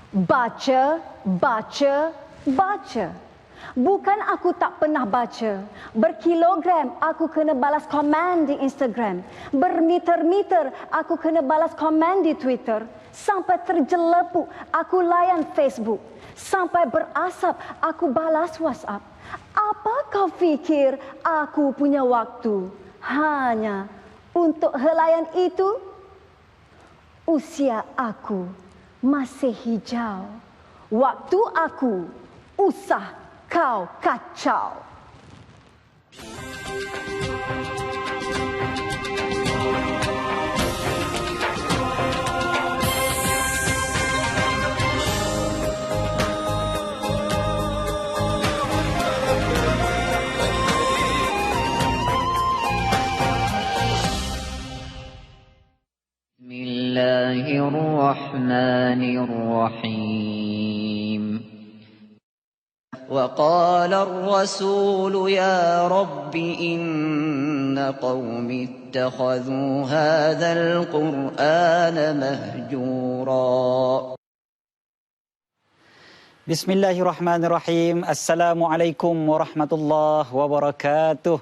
Baca, baca, baca. Bukan aku tak pernah baca. Berkilogram aku kena balas komen di Instagram. Bermeter-meter aku kena balas komen di Twitter. Sampai terjelepuk aku layan Facebook. Sampai berasap aku balas WhatsApp. Apa kau fikir aku punya waktu hanya untuk helayan itu? Usia aku masih hijau. Waktu aku usah kau kacau. Bismillahirrahmanirrahim. وقال الرسول يا رب إن قوم اتخذوا هذا القرآن مهجورا. Bismillahirrahmanirrahim. Assalamualaikum warahmatullahi wabarakatuh.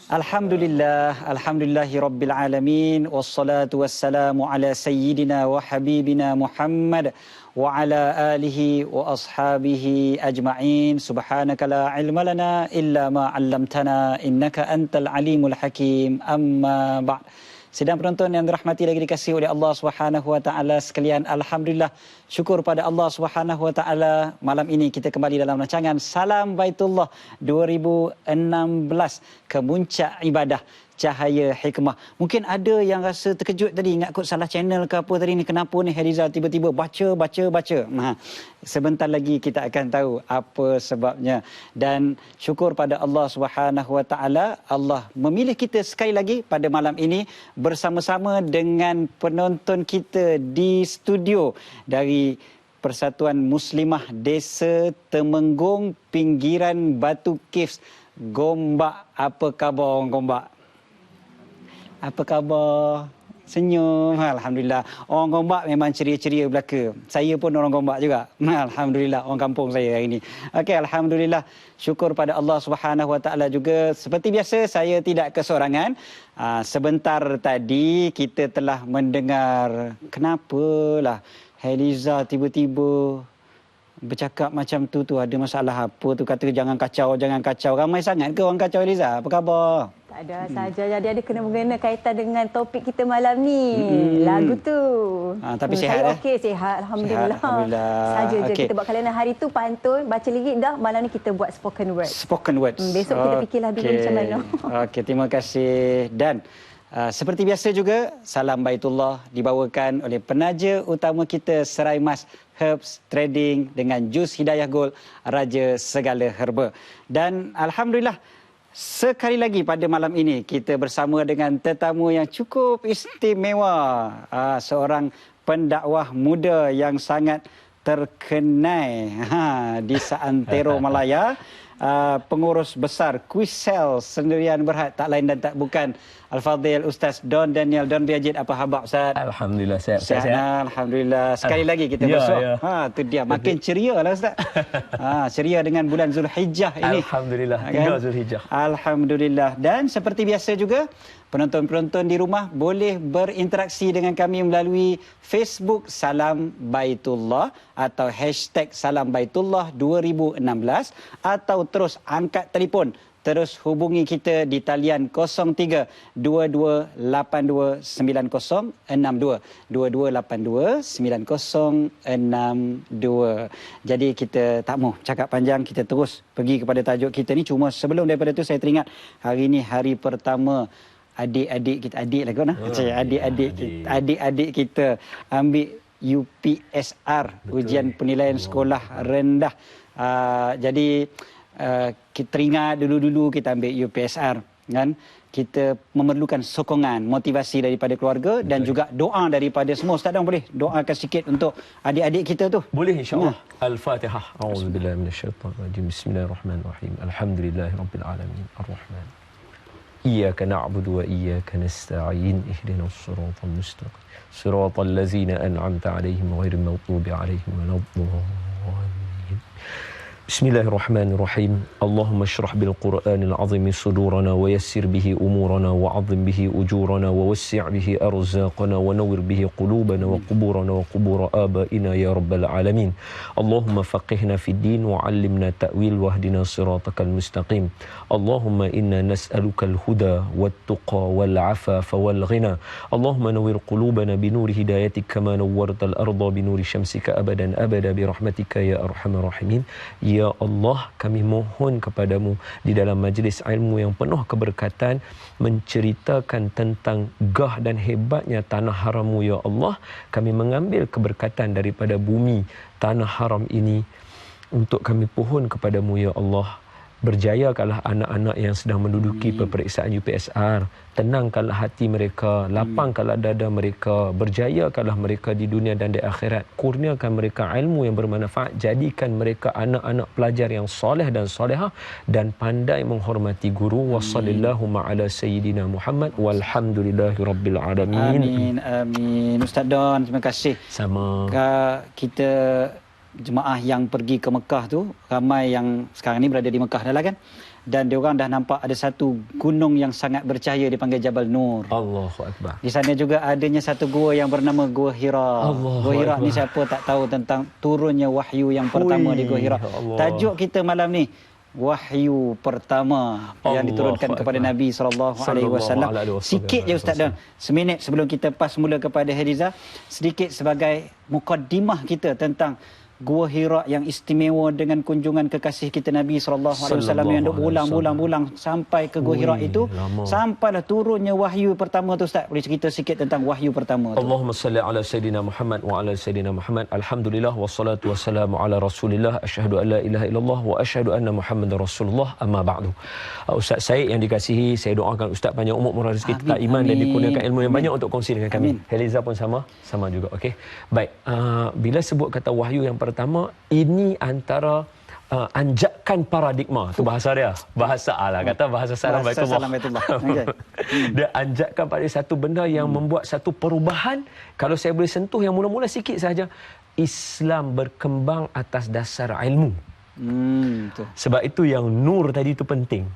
Alhamdulillahi rabbil alamin, wassalatu wassalamu ala sayyidina wa habibina Muhammad wa ala alihi wa ashabihi ajma'in. Subhanaka la ilma lana illa ma 'allamtana innaka antal alimul hakim. Amma ba'd. Sidang penonton yang dirahmati lagi dikasihi oleh Allah Subhanahu wa taala sekalian, alhamdulillah, syukur pada Allah Subhanahu wa taala, malam ini kita kembali dalam rancangan Salam Baitullah 2016, Kemuncak Ibadah Cahaya Hikmah. Mungkin ada yang rasa terkejut tadi, ingat kot salah channel ke apa tadi ni, kenapa ni Heriza tiba-tiba baca. Sebentar lagi kita akan tahu apa sebabnya. Dan syukur pada Allah Subhanahu wa taala, Allah memilih kita sekali lagi pada malam ini bersama-sama dengan penonton kita di studio dari Persatuan Muslimah Desa Temenggung, pinggiran Batu Caves, Gombak. Apa khabar orang Gombak? Apa khabar? Senyum. Alhamdulillah. Orang Gombak memang ceria-ceria belaka. Saya pun orang Gombak juga. Alhamdulillah, orang kampung saya hari ini. Okey, alhamdulillah. Syukur pada Allah Subhanahu wa taala juga. Seperti biasa, saya tidak kesorangan. Sebentar tadi kita telah mendengar kenapalah Heliza tiba-tiba bercakap macam tu ada masalah apa tu, kata jangan kacau. Ramai sangat ke orang kacau Heliza? Apa khabar? Tak ada saja. Jadi ada kena-mengena kaitan dengan topik kita malam ni. Lagu tu. Tapi sihat saya okey, sihat. Alhamdulillah. Saja je kita buat kalender hari tu pantun, baca lirik dah. Malam ni kita buat spoken words. Besok kita fikirlah dulu macam mana. Okey, terima kasih. Dan seperti biasa juga, Salam Baitullah dibawakan oleh penaja utama kita, Serai Mas Herbs Trading dengan jus Hidayah Gold, Raja Segala Herba. Dan alhamdulillah, sekali lagi pada malam ini kita bersama dengan tetamu yang cukup istimewa, seorang pendakwah muda yang sangat terkenal di seantero Malaya, pengurus besar Kuisel Sendirian Berhad, tak lain dan tak bukan Al-Fadhil Ustaz Don Daniel. Don Biajid, apa khabar Ustaz? Alhamdulillah, sihat. Alhamdulillah. Sekali lagi kita bersua. Tu dia, makin ceria lah Ustaz. Ceria dengan bulan Zulhijjah ini. Alhamdulillah, hingga Zulhijjah. Alhamdulillah. Dan seperti biasa juga, penonton-penonton di rumah boleh berinteraksi dengan kami melalui Facebook Salam Baitullah atau hashtag Salam Baitullah 2016, atau terus angkat telefon, terus hubungi kita di talian 0322829062, 22829062. Jadi kita tak mau cakap panjang, kita terus pergi kepada tajuk kita ni. Cuma sebelum daripada tu, saya teringat hari ni hari pertama adik-adik kita, adik-adik kita ambil UPSR, ujian penilaian sekolah rendah. Jadi kita teringat dulu-dulu kita ambil UPSR kan, kita memerlukan sokongan, motivasi daripada keluarga dan juga doa daripada semua. Ustaz, boleh doakan sikit untuk adik-adik kita tu? Boleh, insya-Allah. Al-Fatihah. A'udzubillahi minasyaitanir rajim. Bismillahirrahmanirrahim. Alhamdulillahirabbil alamin. Arrahman. إياك نعبد وإياك نستعين اهدنا الصراط المستقيم صراط الذين أنعمت عليهم غير المغضوب عليهم ولا الضالين. بسم الله الرحمن الرحيم. اللهم اشرح بالقرآن العظيم صدورنا ويسر به أمورنا وعظم به أجورنا ووسع به أرزاقنا ونور به قلوبنا وقبورنا وقبور آبائنا يا رب العالمين. اللهم فقهنا في الدين وعلمنا تأويل واهدنا صراطك المستقيم. اللهم إنا نسألك الهدى والتقى والعفاف والغنى. اللهم نور قلوبنا بنور هدايتك كما نورت الأرض بنور شمسك أبدا أبدا برحمتك يا أرحم الراحمين. Ya Allah, kami mohon kepadamu di dalam majlis ilmu yang penuh keberkatan menceritakan tentang gah dan hebatnya tanah haram-Mu ya Allah. Kami mengambil keberkatan daripada bumi tanah haram ini untuk kami pohon kepadamu ya Allah. Berjayakanlah anak-anak yang sedang menduduki peperiksaan UPSR. Tenangkanlah hati mereka, lapangkanlah dada mereka, berjayakanlah mereka di dunia dan di akhirat. Kurniakan mereka ilmu yang bermanfaat, jadikan mereka anak-anak pelajar yang soleh dan solehah dan pandai menghormati guru. Wassallallahu ma'ala sayyidina Muhammad walhamdulillahi rabbil alamin. Amin, amin. Ustaz Don, terima kasih. Sama. Kita jemaah yang pergi ke Mekah tu, ramai yang sekarang ni berada di Mekah dah lah kan. Dan diorang dah nampak ada satu gunung yang sangat bercahaya dipanggil Jabal Nur. Allahu Akbar. Di sana juga adanya satu gua yang bernama Gua Hira. Gua Hira ni siapa tak tahu tentang turunnya wahyu yang pertama di Gua Hira. Tajuk kita malam ni wahyu pertama yang diturunkan kepada Nabi SAW. Sikit je Ustaz Dan, seminit sebelum kita pas mula kepada Hadiza, sedikit sebagai mukaddimah kita tentang Gua Hira yang istimewa dengan kunjungan kekasih kita Nabi SAW yang duk berulang-ulang sampai ke Gua Hira itu, sampailah turunnya wahyu pertama tu Ustaz. Boleh cerita sikit tentang wahyu pertama tu? Allahumma salli ala Sayyidina Muhammad wa ala Sayyidina Muhammad. Alhamdulillah wassalatu wassalamu ala Rasulillah. Asyhadu an la ilaha illallah wa asyhadu anna Muhammadar Rasulullah. Amma ba'du. Ustaz Syed yang dikasihi, saya doakan Ustaz panjang umur, murah rezeki, tetap iman dan dikurniakan ilmu yang banyak untuk kongsi dengan kami. Heliza pun sama juga. Okey. Baik, bila sebut kata wahyu yang pertama, ini antara anjakan paradigma. Tu bahasa dia. Bahasa lah kata bahasa salam Baitullah. Okay. Dia anjakan pada satu benda yang membuat satu perubahan. Kalau saya boleh sentuh yang mula-mula sikit saja, Islam berkembang atas dasar ilmu. Betul. Sebab itu yang nur tadi tu penting.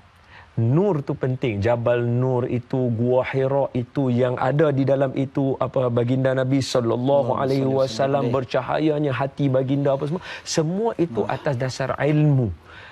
Nur tu penting. Jabal Nur itu, Gua Hira itu, yang ada di dalam itu apa baginda Nabi sallallahu alaihi wasallam, bercahayanya hati baginda, apa semua itu atas dasar ilmu.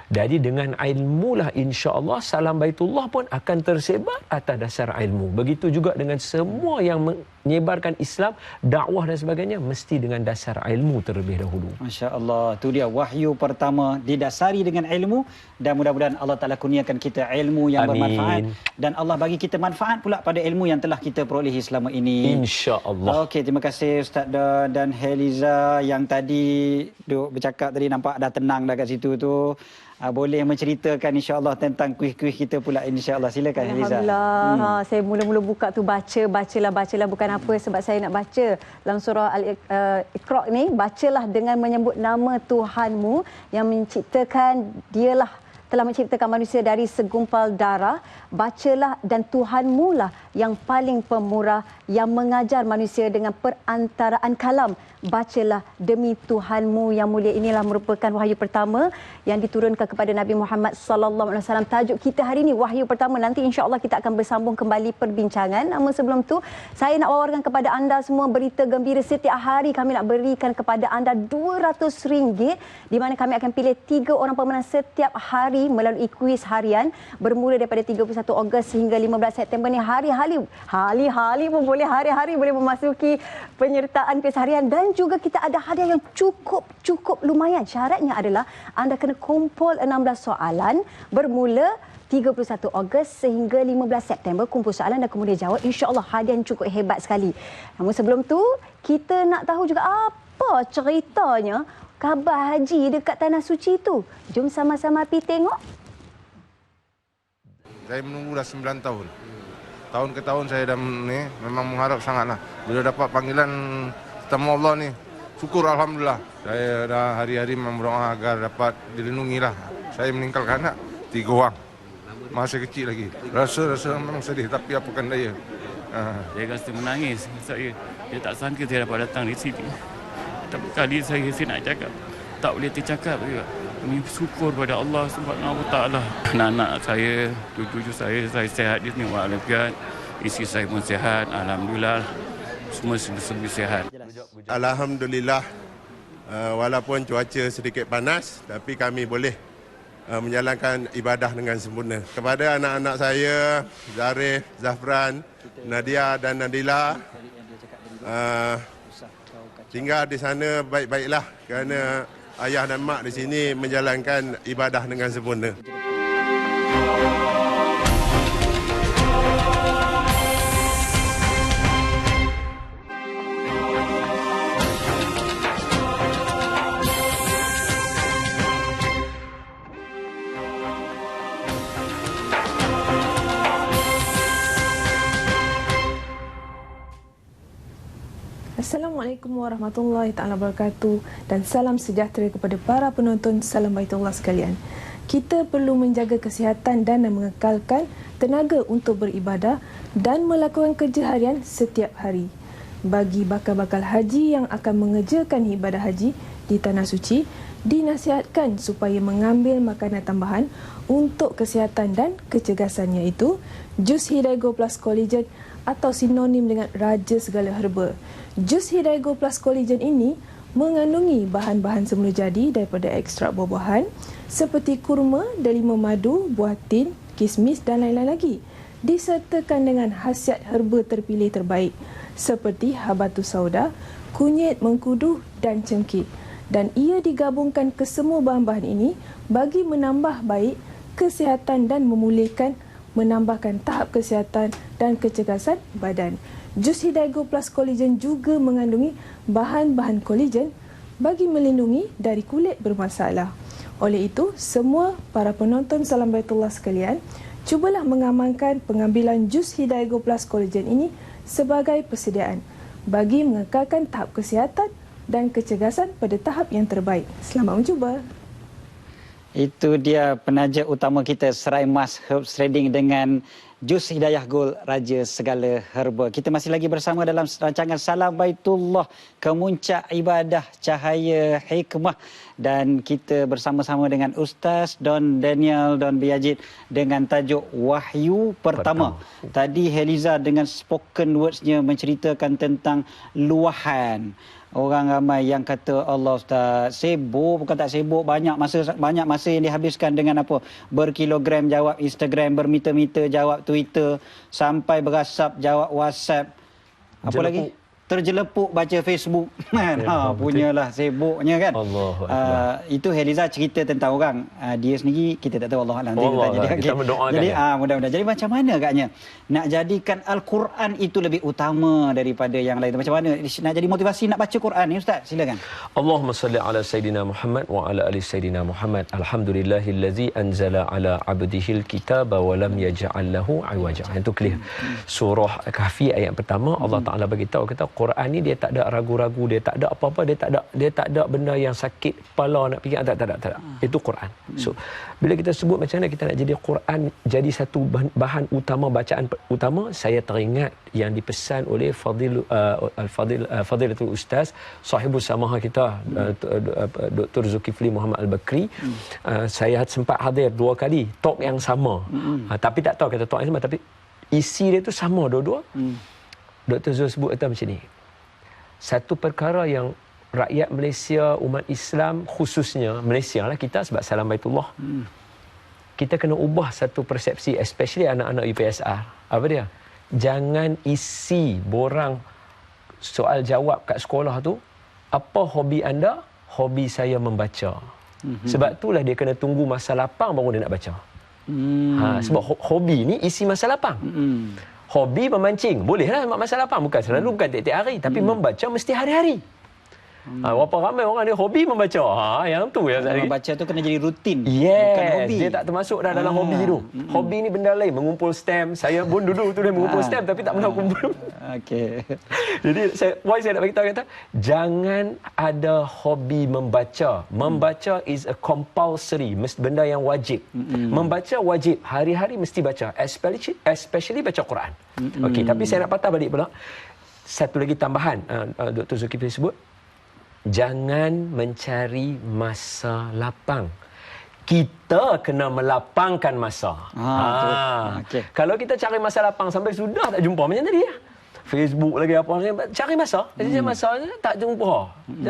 Jadi dengan ilmu lah insya-Allah salam Baitullah pun akan tersebar atas dasar ilmu. Begitu juga dengan semua yang menyebarkan Islam, dakwah dan sebagainya mesti dengan dasar ilmu terlebih dahulu. Masya-Allah, tu dia wahyu pertama didasari dengan ilmu, dan mudah-mudahan Allah Taala kurniakan kita ilmu yang bermanfaat dan Allah bagi kita manfaat pula pada ilmu yang telah kita perolehi selama ini. Insya-Allah. Okey, terima kasih Ustaz dan Heliza yang tadi duk bercakap tadi, nampak dah tenang dah kat situ tu. Boleh menceritakan insya-Allah tentang kuis-kuis kita pula insya-Allah. Silakan Heliza. Alhamdulillah. Saya mula-mula buka tu bacalah bukan apa sebab saya nak baca dalam surah Al-Iqra ni, bacalah dengan menyebut nama Tuhanmu yang menciptakan, dialah telah menciptakan manusia dari segumpal darah. Bacalah dan Tuhanmu lah yang paling pemurah yang mengajar manusia dengan perantaraan kalam. Bacalah demi Tuhanmu yang mulia. Inilah merupakan wahyu pertama yang diturunkan kepada Nabi Muhammad sallallahu alaihi wasallam. Tajuk kita hari ini wahyu pertama. Nanti insya-Allah kita akan bersambung kembali perbincangan. Namun sebelum tu, saya nak wawarkan kepada anda semua berita gembira. Setiap hari kami nak berikan kepada anda RM200 di mana kami akan pilih 3 orang pemenang setiap hari melalui kuis harian bermula daripada 31 Ogos hingga 15 September ni. Hari-hari pun boleh, hari-hari boleh memasuki penyertaan kuis harian, dan juga kita ada hadiah yang cukup lumayan. Syaratnya adalah anda kena kumpul 16 soalan bermula 31 Ogos sehingga 15 September. Kumpul soalan dan kemudian jawab. InsyaAllah hadiah yang cukup hebat sekali. Namun sebelum tu, kita nak tahu juga apa ceritanya khabar haji dekat Tanah Suci itu. Jom sama-sama pergi tengok. Saya menunggu dah 9 tahun. Tahun ke tahun saya dah memang mengharap sangatlah. Bila dapat panggilan temu Allah ni, syukur Alhamdulillah. Saya dah hari-hari memang berdoa agar dapat dilindungi lah. Saya meninggalkan anak 3 orang. masih kecil lagi. Rasa memang sedih, tapi apakan daya. Saya rasa menangis. Saya tak sangka saya dapat datang di sini. Tapi kali saya nak cakap, tak boleh tercakap juga. Kami syukur pada Allah Subhanahu Wa Taala. Anak-anak saya, cucu-cucu saya sihat di sini walafiat. Isteri saya pun sihat, alhamdulillah. Semua segi sihat. Alhamdulillah, walaupun cuaca sedikit panas, tapi kami boleh menjalankan ibadah dengan sempurna. Kepada anak-anak saya, Zarif, Zafran, Nadia dan Nadila, tinggal di sana baik-baiklah kerana ayah dan mak di sini menjalankan ibadah dengan sempurna. Assalamualaikum warahmatullahi taala wabarakatuh dan salam sejahtera kepada para penonton Salam Baitullah sekalian. Kita perlu menjaga kesihatan dan mengekalkan tenaga untuk beribadah dan melakukan kerja harian setiap hari. Bagi bakal-bakal haji yang akan mengerjakan ibadah haji di Tanah Suci, dinasihatkan supaya mengambil makanan tambahan untuk kesihatan dan kecergasan, iaitu jus Hidaygo Plus Collagen atau sinonim dengan raja segala herba. Jus Hidaygo Plus Collagen ini mengandungi bahan-bahan semula jadi daripada ekstrak buah-buahan seperti kurma, delima madu, buah tin, kismis dan lain-lain lagi, disertakan dengan khasiat herba terpilih terbaik seperti habatus sauda, kunyit mengkudu dan cengkih. Dan ia digabungkan ke semua bahan-bahan ini bagi menambah baik kesihatan dan memulihkan, menambahkan tahap kesihatan dan kecergasan badan. Jus Hidaygo Plus Collagen juga mengandungi bahan-bahan kolagen bagi melindungi dari kulit bermasalah. Oleh itu, semua para penonton Salam Baitullah sekalian, cubalah mengamalkan pengambilan jus Hidaygo Plus Collagen ini sebagai persediaan bagi mengekalkan tahap kesihatan dan kecergasan pada tahap yang terbaik. Selamat mencuba. Itu dia penaja utama kita, Serai Mas Herbs Trading dengan Jus Hidayah Gold, Raja Segala Herba. Kita masih lagi bersama dalam rancangan Salam Baitullah, Kemuncak Ibadah Cahaya Hikmah. Dan kita bersama-sama dengan Ustaz Don Daniel Don Biyajid dengan tajuk Wahyu Pertama. Tadi Heliza dengan spoken words-nya menceritakan tentang luahan. Orang ramai yang kata Allah Ustaz, sibuk, bukan tak sibuk, banyak masa yang dihabiskan dengan apa? Berkilogram jawab Instagram, bermeter-meter jawab Twitter, sampai berasap jawab WhatsApp. Apa lagi? Terjelepuk baca Facebook. Punyalah sibuknya kan. Itu Heliza cerita tentang orang. Dia sendiri kita tak tahu, Allah Alam. Kita mendoakan. Jadi mudah-mudahan. Jadi macam mana agaknya nak jadikan Al-Quran itu lebih utama daripada yang lain? Macam mana nak jadi motivasi nak baca Quran ni, Ustaz? Silakan. Allahumma salli ala Sayyidina Muhammad wa ala ali Sayyidina Muhammad. Alhamdulillahillazi anzala ala abdihil kitaba wa lam yaj'al lahu iwaja. Itu clear. Surah Kahfi ayat pertama, Allah Ta'ala beritahu kita Quran ni dia tak ada ragu-ragu, dia tak ada apa-apa, dia tak ada benda yang sakit kepala nak fikir, tak ada. Itu Quran. So bila kita sebut macam mana kita nak jadi Quran jadi satu bahan utama, bacaan utama, saya teringat yang dipesan oleh Fadilatul Ustaz sahibus samaha kita, Dr. Zulkifli Muhammad Al-Bakri. Saya sempat hadir 2 kali talk yang sama. Tapi tak tahu kata talk yang sama, tapi isi dia tu sama dua-dua. Dr. Zul sebut kata macam ni, satu perkara yang rakyat Malaysia, umat Islam khususnya Malaysia lah kita sebab Salam Baitullah, kita kena ubah satu persepsi, especially anak-anak UPSR. Apa dia? Jangan isi borang soal jawab kat sekolah tu, apa hobi anda? Hobi saya membaca. Sebab itulah dia kena tunggu masa lapang baru dia nak baca. Sebab hobi ni isi masa lapang. Hobi memancing, bolehlah masa lapang, bukan selalu, bukan tiap-tiap hari, tapi membaca mesti hari-hari. Berapa ramai orang dia hobi membaca. Yang tu yang saya Baca tu kena jadi rutin, yes, bukan hobi. dia tak termasuk dah dalam hobi tu. Hobi ni benda lain, mengumpul stamp. Saya pun dulu tu dia mengumpul stamp tapi tak pernah kumpul. Okey. Jadi saya nak beritahu kata, jangan ada hobi membaca. Membaca is a compulsory, benda yang wajib. Membaca wajib, hari-hari mesti baca, especially baca Quran. Okey, tapi saya nak patah balik pula. Satu lagi tambahan, Dr. Zulkifli sebut, jangan mencari masa lapang. Kita kena melapangkan masa. Okey. Kalau kita cari masa lapang sampai sudah tak jumpa macam tadi ya. Facebook lagi apa, cari masa. Jadi masa tak jumpa.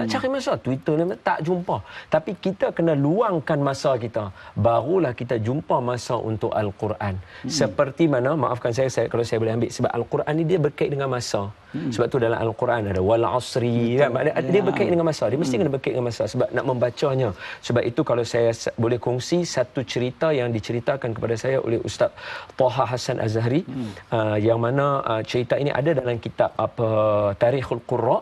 Cari masa, Twitter ni tak jumpa. Tapi kita kena luangkan masa kita. Barulah kita jumpa masa untuk Al-Quran. Seperti mana, maafkan saya kalau saya boleh ambil, sebab Al-Quran ni dia berkait dengan masa. Sebab tu dalam Al-Quran ada wal asri kan, dia berkait dengan masa. Dia mesti kena berkait dengan masa sebab nak membacanya. Sebab itu kalau saya boleh kongsi satu cerita yang diceritakan kepada saya oleh Ustaz Taha Hassan Azhari, yang mana cerita ini ada dalam kitab Tarikhul Qurra.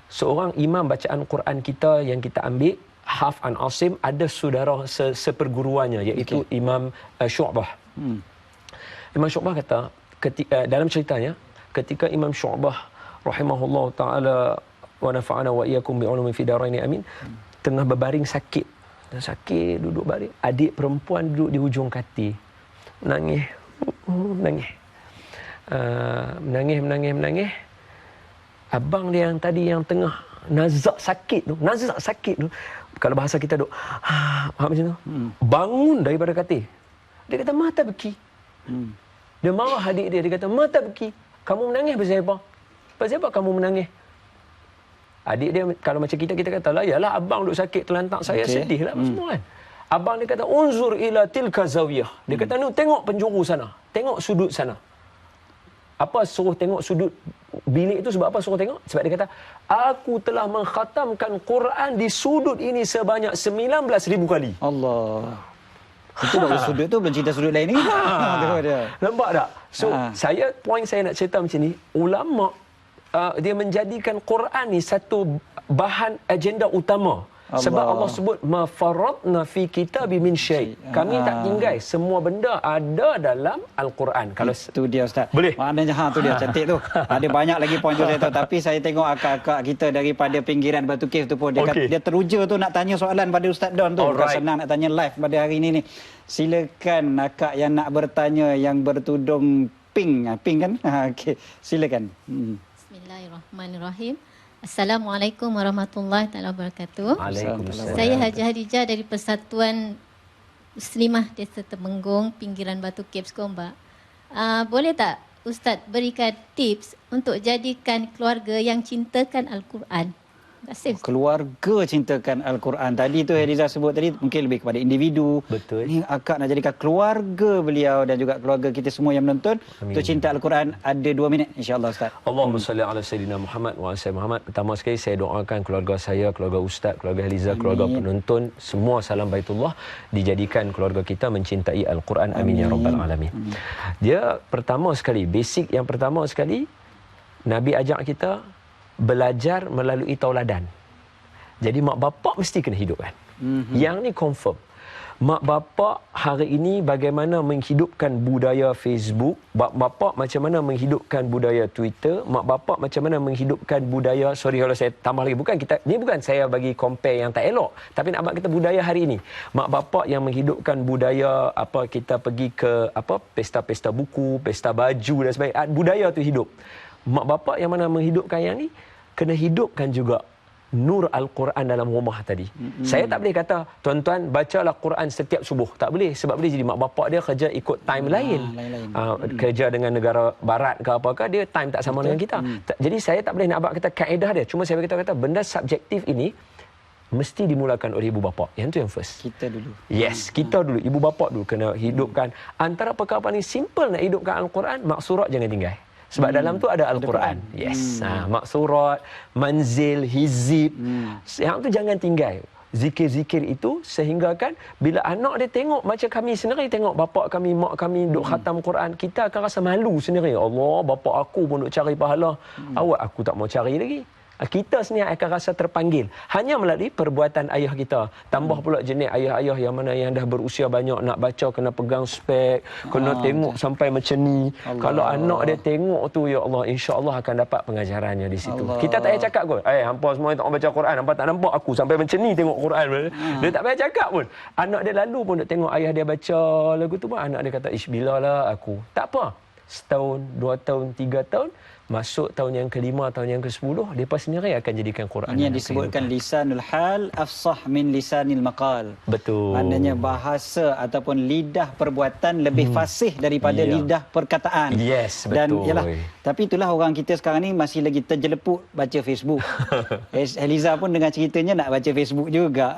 Seorang imam bacaan Quran kita yang kita ambil, Hafs an Asim, ada saudara seperguruannya iaitu Imam Syu'bah. Imam Syu'bah kata dalam ceritanya, ketika Imam Syu'bah rahimahullah taala wa nafa'ana wa iyyakum bi ulumi fi daraini amin, tengah berbaring sakit. Duduk baring, adik perempuan duduk di hujung katil. Menangis. Menangis. Abang dia yang tadi yang tengah nazak sakit tu, kalau bahasa kita duk macam tu, bangun daripada katil. Dia kata mata beki. Dia marah adik dia kata mata beki. Kamu menangis pasal apa? Pasal apa kamu menangis? Adik dia kalau macam kita kata lah, yalah abang duk sakit terlantak, saya sedih lah semua kan. Abang dia kata unzur ila tilka zawiyah. Dia kata ni tengok penjuru sana, tengok sudut sana. Apa suruh tengok sudut bilik itu, sebab apa suruh tengok? Sebab dia kata, aku telah mengkhatamkan Quran di sudut ini sebanyak 19,000 kali. Allah. Itu baru sudut tu, belum cerita sudut lain ni. Nampak tak? So, poin saya nak cerita macam ni, ulama dia menjadikan Quran ni satu bahan agenda utama. Sebab Allah sebut ma faradna fi kitabi min syai. Kami tak tinggal, semua benda ada dalam Al-Quran. Kalau itu dia Ustaz. Boleh. Maknanya tu dia cantik tu. Ada banyak lagi poin tu saya tahu, tapi saya tengok akak-akak kita daripada pinggiran Batu Cave tu pun dia kata, dia teruja tu nak tanya soalan pada Ustaz Don tu. Bukan senang nak tanya live pada hari ini ni. Silakan akak yang nak bertanya yang bertudung pink kan? Okey, silakan. Bismillahirrahmanirrahim. Assalamualaikum warahmatullahi taala wabarakatuh. Waalaikumsalam. Saya Haji Hadijah dari Persatuan Muslimah Desa Temenggung, pinggiran Batu Cape Gombak. Boleh tak Ustaz berikan tips untuk jadikan keluarga yang cintakan Al-Quran? Terima kasih. Keluarga cintakan Al-Quran. Tadi tu Hadiza sebut tadi mungkin lebih kepada individu. Betul. Ni akak nak jadikan keluarga beliau dan juga keluarga kita semua yang menonton untuk cinta Al-Quran. Ada 2 minit insya-Allah Ustaz. Allahumma salli ala sayyidina Muhammad wa ala sayyidina Muhammad. Pertama sekali saya doakan keluarga saya, keluarga Ustaz, keluarga Haliza, keluarga penonton, semua salam Baitullah dijadikan keluarga kita mencintai Al-Quran. Amin ya rabbal alamin. Dia pertama sekali, basic yang pertama sekali, Nabi ajak kita belajar melalui tauladan. Jadi mak bapak mesti kena hidupkan. Yang ni confirm. Mak bapak hari ini bagaimana menghidupkan budaya Facebook, mak bapak macam mana menghidupkan budaya Twitter, mak bapak macam mana menghidupkan budaya, sorry kalau saya tambah lagi, bukan saya bagi compare yang tak elok, tapi nak kita budaya hari ini. Mak bapak yang menghidupkan budaya kita pergi ke pesta-pesta buku, pesta baju dan sebagainya, budaya tu hidup. Mak bapak yang mana menghidupkan yang ni, kena hidupkan juga nur Al-Quran dalam rumah tadi. Saya tak boleh kata, tuan-tuan bacalah Quran setiap subuh. Tak boleh, sebab boleh jadi mak bapak dia kerja ikut time lain. Kerja dengan negara barat ke apakah, dia time tak sama dengan kita. Jadi saya tak boleh nak abang kata kaedah dia. Cuma saya kata benda subjektif ini mesti dimulakan oleh ibu bapa. Yang tu yang first. Kita dulu. Yes, kita dulu. Ibu bapa dulu kena hidupkan. Antara perkara paling simple nak hidupkan Al-Quran, maksurat jangan tinggal. Sebab dalam tu ada Al-Quran. Yes. Maksurat, manzil, hizib. Yang tu jangan tinggal. Zikir-zikir itu sehingga kan bila anak dia tengok macam kami sendiri tengok bapak kami, mak kami duk khatam Quran, kita akan rasa malu sendiri. Allah, bapak aku pun duk cari pahala. Awak aku tak mau cari lagi. kita sendiri akan rasa terpanggil hanya melalui perbuatan ayah kita. Tambah pula jenis ayah-ayah yang mana yang dah berusia banyak, nak baca kena pegang spek, kena tengok sampai macam ni. Kalau anak dia tengok tu, ya Allah, insya-Allah akan dapat pengajarannya di situ. Kita tak payah cakap kot, hampa semua tak baca Quran, hampa tak nampak aku sampai macam ni tengok Quran. Dia tak payah cakap pun. Anak dia lalu pun nak tengok ayah dia baca lagu tu pun, anak dia kata, "Ish, bilalah aku." Tak apa. Setahun, 2 tahun, 3 tahun, masuk tahun yang ke-5, tahun yang ke-10, mereka sendiri akan jadikan Quran. Ini yang disebutkan lisanul hal afsah min lisanil maqal. Betul. Maknanya bahasa ataupun lidah perbuatan lebih fasih daripada lidah perkataan. Yes, betul. Dan yalah, tapi itulah orang kita sekarang ni masih lagi terjelepuk baca Facebook. Eliza pun dengan ceritanya nak baca Facebook juga.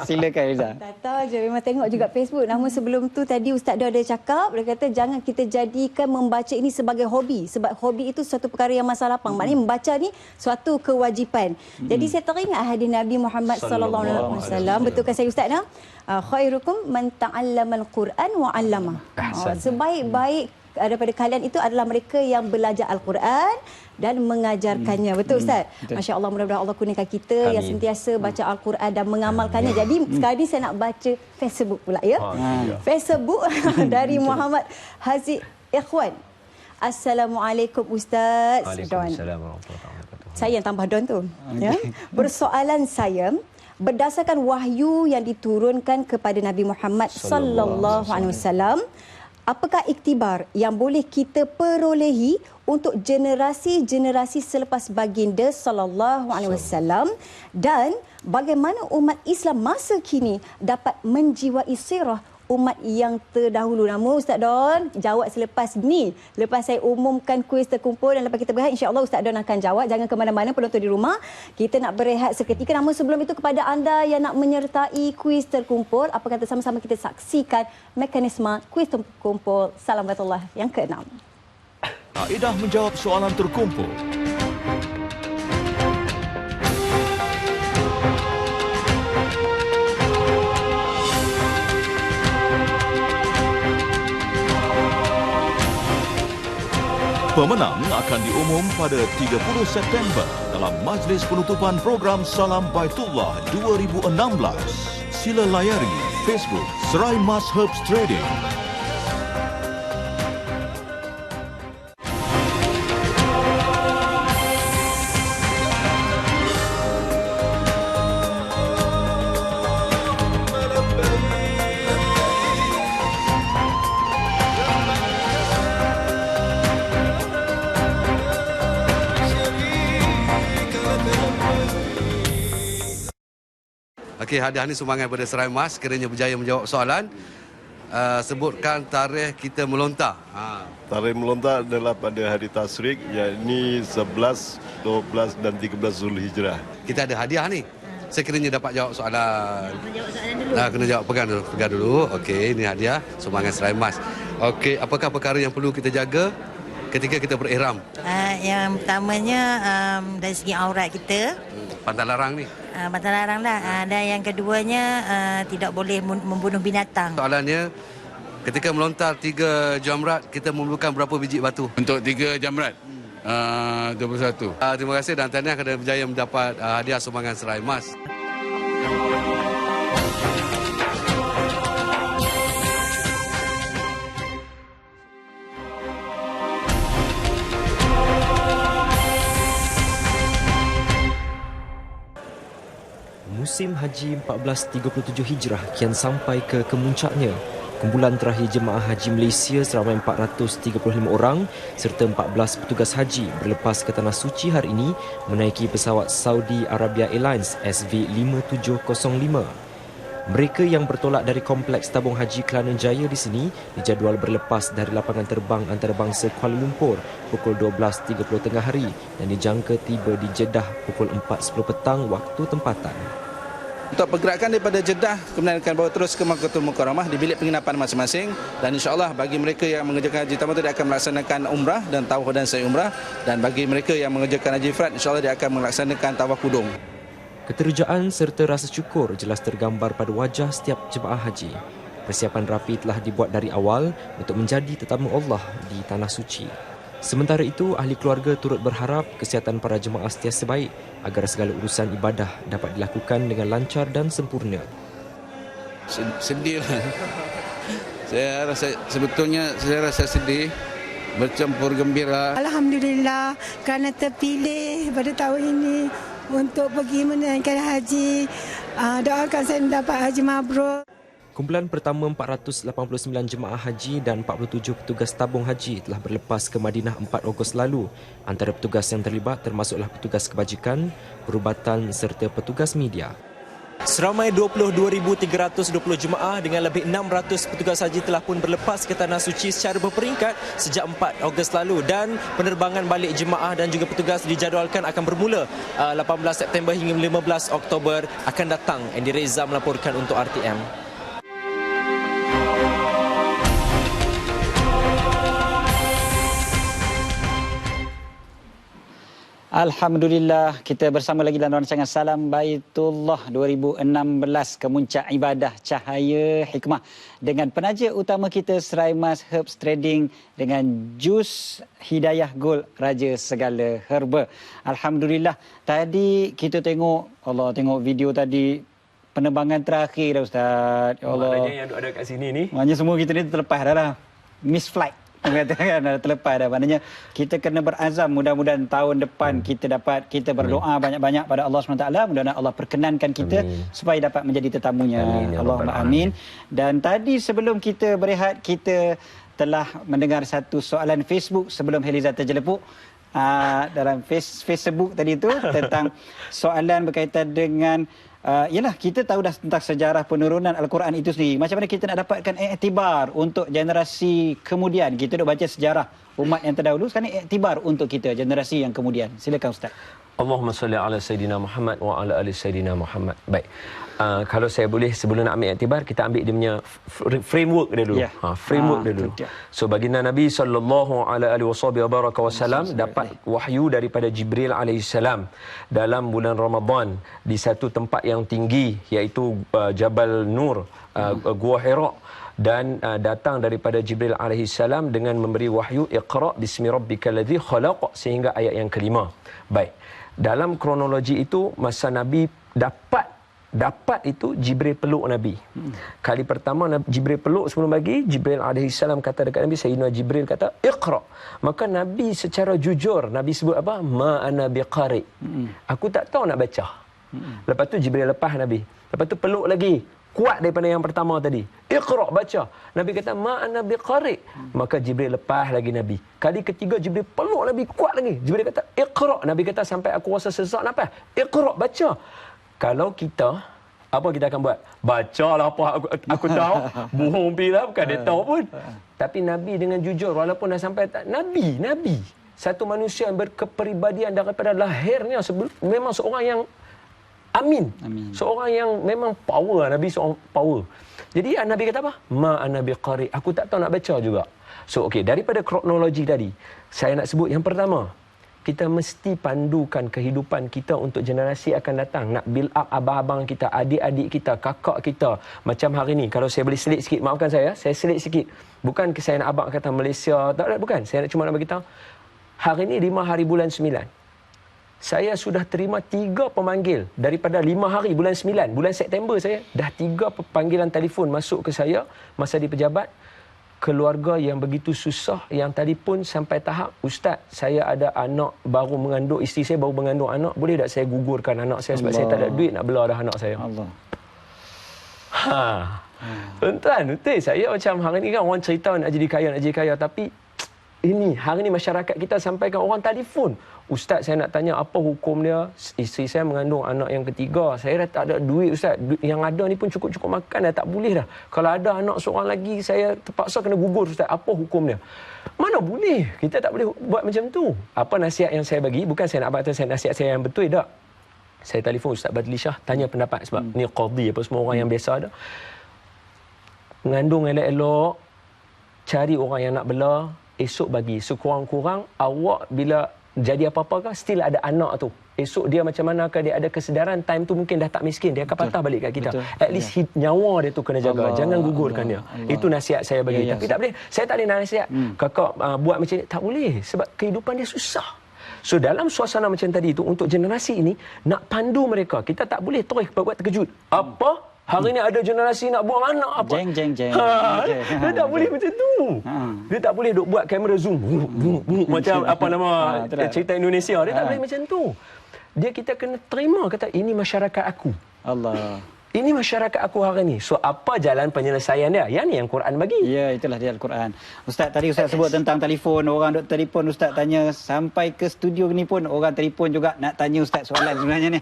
Silakan Eliza. Tak tahu je, memang tengok juga Facebook. Namun sebelum tu tadi Ustaz Don ada cakap, dia kata jangan kita jadikan membaca ini sebagai hobi. Sebab hobi itu suatu perkara yang masa lapang. Maknanya membaca ni suatu kewajipan. Jadi saya teringat hadis Nabi Muhammad sallallahu alaihi wasallam. Betulkan saya Ustaz nah? Khairukum man ta'allamal Quran wa 'allama. Sebaik-baik daripada kalian itu adalah mereka yang belajar Al-Quran dan mengajarkannya. Betul Ustaz? Masya Allah, mudah-mudahan Allah kurniakan kita yang sentiasa baca Al-Quran dan mengamalkannya. Jadi sekarang ni saya nak baca Facebook pula ya. Facebook dari Muhammad Haziq Ikhwan. Assalamualaikum Ustaz Don. Saya yang tambah Don tu. Ya. Persoalan saya, berdasarkan wahyu yang diturunkan kepada Nabi Muhammad sallallahu alaihi wasallam, apakah iktibar yang boleh kita perolehi untuk generasi-generasi selepas baginda sallallahu alaihi wasallam, dan bagaimana umat Islam masa kini dapat menjiwai sirah umat yang terdahulu? Nama Ustaz Don jawab selepas ni. Lepas saya umumkan kuis terkumpul dan lepas kita berehat, insya-Allah Ustaz Don akan jawab. Jangan ke mana-mana penonton di rumah. Kita nak berehat seketika. Namun sebelum itu, kepada anda yang nak menyertai kuis terkumpul, apa kata sama-sama kita saksikan mekanisme kuis terkumpul Salam Baitullah yang ke-6. Kaedah menjawab soalan terkumpul. Pemenang akan diumum pada 30 September dalam majlis penutupan program Salam Baitullah 2016. Sila layari Facebook Serai Mas Herbs Trading. Okey, hadiah ini sumbangan daripada Serai Mas. Kiranya berjaya menjawab soalan. Sebutkan tarikh kita melontar. Tarikh melontar adalah pada hari Tasyrik, yakni 11, 12 dan 13 Zulhijrah. Kita ada hadiah ni. Sekiranya dapat jawab soalan. Kena jawab, pegang dulu. Okey, ini hadiah sumbangan Serai Mas. Okey, apakah perkara yang perlu kita jaga ketika kita berihram? Yang pertamanya dari segi aurat kita. Pantang larang ni. Pantang larang lah. Dan yang keduanya tidak boleh membunuh binatang. Soalannya, ketika melontar 3 jamrat, kita memerlukan berapa biji batu? Untuk 3 jamrat, 21. Terima kasih dan tahniah kerana berjaya mendapat hadiah sumbangan Serai Mas. Musim Haji 1437 Hijrah kian sampai ke kemuncaknya. Kumpulan terakhir jemaah haji Malaysia seramai 435 orang serta 14 petugas haji berlepas ke Tanah Suci hari ini menaiki pesawat Saudi Arabia Airlines SV5705. Mereka yang bertolak dari Kompleks Tabung Haji Kelana Jaya di sini dijadual berlepas dari lapangan terbang antarabangsa Kuala Lumpur pukul 12.30 tengah hari dan dijangka tiba di Jeddah pukul 4.10 petang waktu tempatan. Untuk pergerakan daripada Jeddah kemudian akan bawa terus ke Makkatul Mukarramah di bilik penginapan masing-masing, dan insya-Allah bagi mereka yang mengerjakan haji tamattu dia akan melaksanakan umrah dan tawaf dan sa'i umrah, dan bagi mereka yang mengerjakan haji ifrad insya-Allah dia akan melaksanakan tawaf kudung. Keterujaan serta rasa syukur jelas tergambar pada wajah setiap jemaah haji. Persiapan rapi telah dibuat dari awal untuk menjadi tetamu Allah di Tanah Suci. Sementara itu, ahli keluarga turut berharap kesihatan para jemaah sentiasa baik agar segala urusan ibadah dapat dilakukan dengan lancar dan sempurna. Sedih lah. Saya rasa sedih, bercampur gembira. Alhamdulillah kerana terpilih pada tahun ini untuk pergi menunaikan haji. Doakan saya mendapat haji mabrur. Kumpulan pertama 489 jemaah haji dan 47 petugas tabung haji telah berlepas ke Madinah 4 Ogos lalu. Antara petugas yang terlibat termasuklah petugas kebajikan, perubatan serta petugas media. Seramai 22,320 jemaah dengan lebih 600 petugas haji telah pun berlepas ke Tanah Suci secara berperingkat sejak 4 Ogos lalu dan penerbangan balik jemaah dan juga petugas dijadualkan akan bermula 18 September hingga 15 Oktober akan datang. Andy Reza melaporkan untuk RTM. Alhamdulillah, kita bersama lagi dalam rancangan Salam Baitullah 2016, Kemuncak Ibadah Cahaya Hikmah dengan penaja utama kita Seraimas Herbs Trading dengan jus Hidayah Gold Raja Segala Herba. Alhamdulillah, tadi kita tengok video tadi penerbangan terakhir dah Ustaz. Ya Allah. Maknanya yang ada kat sini ni. Maknanya semua kita ni terlepas dah lah. Miss flight. Katakan terlepas dah. Maknanya kita kena berazam, mudah-mudahan tahun depan kita berdoa banyak-banyak pada Allah SWT, mudah-mudahan Allah perkenankan kita supaya dapat menjadi tetamunya. Allahumma amin. Dan tadi sebelum kita berehat, kita telah mendengar satu soalan Facebook sebelum Heliza terjelepuk. Dalam Facebook tadi tu tentang soalan berkaitan dengan ialah kita tahu dah tentang sejarah penurunan Al-Quran itu sendiri. Macam mana kita nak dapatkan iktibar untuk generasi kemudian? Kita dah baca sejarah umat yang terdahulu, sekarang iktibar untuk kita generasi yang kemudian. Silakan Ustaz. Allahumma salli ala Sayyidina Muhammad wa ala ali Sayyidina Muhammad. Baik. Kalau saya boleh, sebelum nak ambil iktibar, kita ambil dia punya framework dia dulu. Framework dia dulu. So baginda Nabi sallallahu alaihi wasallam dapat wahyu daripada Jibril alaihissalam dalam bulan Ramadan di satu tempat yang tinggi iaitu Jabal Nur, Gua Hira, dan datang daripada Jibril alaihissalam dengan memberi wahyu Iqra bismi rabbikal ladzi khalaq sehingga ayat yang kelima. Baik. Dalam kronologi itu, masa Nabi dapat itu, Jibril peluk Nabi. Kali pertama Jibril peluk sebelum bagi, Jibril alaihissalam kata dekat Nabi, Sayyidina Jibril kata Iqra. Maka Nabi secara jujur, Nabi sebut apa? Ma ana biqari. Aku tak tahu nak baca. Lepas tu Jibril lepas Nabi. Lepas tu peluk lagi, kuat daripada yang pertama tadi. Iqra, baca. Nabi kata ma ana biqari. Maka Jibril lepas lagi Nabi. Kali ketiga Jibril peluk Nabi kuat lagi. Jibril kata Iqra. Nabi kata sampai aku rasa sesak nafas. Iqra, baca. Kalau kita, apa kita akan buat? Bacalah apa aku tahu. Bohong pilih, bukan dia tahu pun. Tapi Nabi dengan jujur, walaupun dah sampai Nabi. Satu manusia yang berkepribadian daripada lahirnya memang seorang yang Amin. Seorang yang memang power. Nabi seorang power. Jadi Nabi kata apa? Ma ana biqari. Aku tak tahu nak baca juga. So okey, daripada kronologi tadi, saya nak sebut yang pertama, kita mesti pandukan kehidupan kita untuk generasi akan datang. Nak build up abang-abang kita, adik-adik kita, kakak kita. Macam hari ni, kalau saya boleh selit sikit, maafkan saya selit sikit. Bukan saya nak abang kata Malaysia, tak, bukan. Saya cuma nak beritahu, hari ni 5 hari bulan 9. Saya sudah terima 3 pemanggil daripada 5 hari bulan 9. Bulan September saya dah 3 panggilan telefon masuk ke saya masa di pejabat. Keluarga yang begitu susah, yang tadi pun sampai tahap, Ustaz, saya ada anak baru mengandung, isteri saya baru mengandung anak, boleh tak saya gugurkan anak saya sebab saya tak ada duit nak bela dah anak saya. Allah. Tuan-tuan, betul. Saya macam hari ni kan orang cerita nak jadi kaya, tapi ini hari ni masyarakat kita sampaikan orang telefon, Ustaz, saya nak tanya apa hukum dia, isteri saya mengandung anak yang ketiga, saya dah tak ada duit Ustaz, yang ada ni pun cukup-cukup makan dah, tak boleh dah, kalau ada anak seorang lagi saya terpaksa kena gugur Ustaz, apa hukum dia? Mana boleh, kita tak boleh buat macam tu. Apa nasihat yang saya bagi, bukan saya nak abang saya nasihat saya yang betul, tak. Saya telefon Ustaz Badli Shah, tanya pendapat sebab ni qadhi apa semua orang yang biasa ada. Mengandung elok-elok, cari orang yang nak bela, esok bagi sekurang-kurang awak bila jadi apa-apa kah, still ada anak tu. Esok dia macam manakah dia ada kesedaran, time tu mungkin dah tak miskin, dia akan patah balik kat kita. At least nyawa dia tu kena jaga, jangan gugurkan dia. Itu nasihat saya bagi. Tapi tak boleh, saya tak boleh nasihat kakak buat macam ni, tak boleh sebab kehidupan dia susah. So dalam suasana macam tadi tu, untuk generasi ini nak pandu mereka, kita tak boleh terus buat terkejut. Apa? Hari ni ada generasi nak buang anak apa? Jeng. Dia tak boleh macam tu. Dia tak boleh duk buat kamera zoom. Macam apa nama cerita Indonesia. Dia tak boleh macam tu. Kita kena terima kata ini masyarakat aku. Allah. Ini masyarakat aku hari ni. So apa jalan penyelesaian dia? Yang ni yang Quran bagi. Ya, itulah dia Al-Quran. Ustaz, tadi Ustaz sebut tentang telefon. Orang duk telefon Ustaz tanya. Sampai ke studio ni pun orang telefon juga nak tanya Ustaz soalan sebenarnya ni.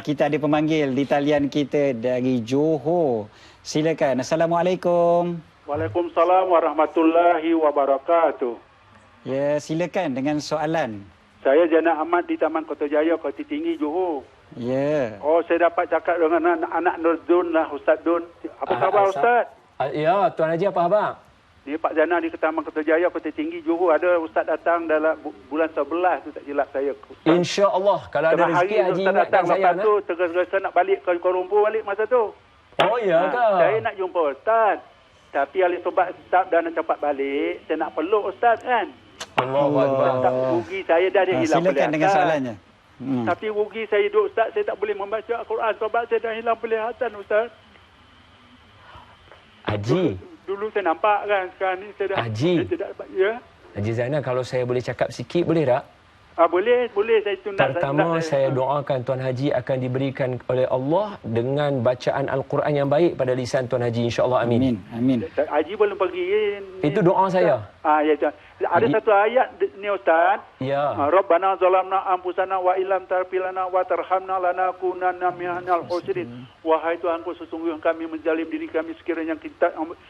Kita ada pemanggil di talian kita dari Johor. Silakan. Assalamualaikum. Waalaikumsalam warahmatullahi wabarakatuh. Ya, silakan dengan soalan. Saya Jana Ahmad di Taman Kota Jaya, Kota Tinggi, Johor. Ya. Oh, saya dapat cakap dengan anak Nur Dun lah, Ustaz Dun. Apa khabar Ustaz? Ya, Tuan Haji apa khabar? Ni Pak Jana di Taman Kota Jaya, Kota Tinggi, Johor. Ada Ustaz datang dalam bulan 11 tu, tak silap saya. InsyaAllah. Kalau ada rezeki Haji Ustaz datang saya. Lepas tu, tergesa-gesa nak balik ke Kuala Lumpur balik masa tu. Oh, ya ke? Saya nak jumpa Ustaz. Tapi ahli sobat Ustaz dah nak cepat balik. Saya nak peluk Ustaz kan. Allah. Tak rugi saya dah dia hilang Silakan dengan soalannya. Tapi rugi saya duduk Ustaz, saya tak boleh membaca Al-Quran sebab saya dah hilang penglihatan Ustaz. Haji. Dulu saya nampak kan, sekarang ni saya dah... Haji. Saya tidak, ya? Haji Zainal, kalau saya boleh cakap sikit boleh tak? Boleh. Saya tunda. Pertama, saya doakan Tuan Haji akan diberikan oleh Allah dengan bacaan Al-Quran yang baik pada lisan Tuan Haji. InsyaAllah. Amin. Amin. Haji belum pergi. Itu doa saya. Ya. Ada satu ayat ni Ustaz. Ya. Rabbana zalamna anfusana wa illam taghfir lana wa tarhamna lanakunanna minal khasirin. Wahai Tuhanku, sesungguhnya kami menzalim diri kami, sekiranya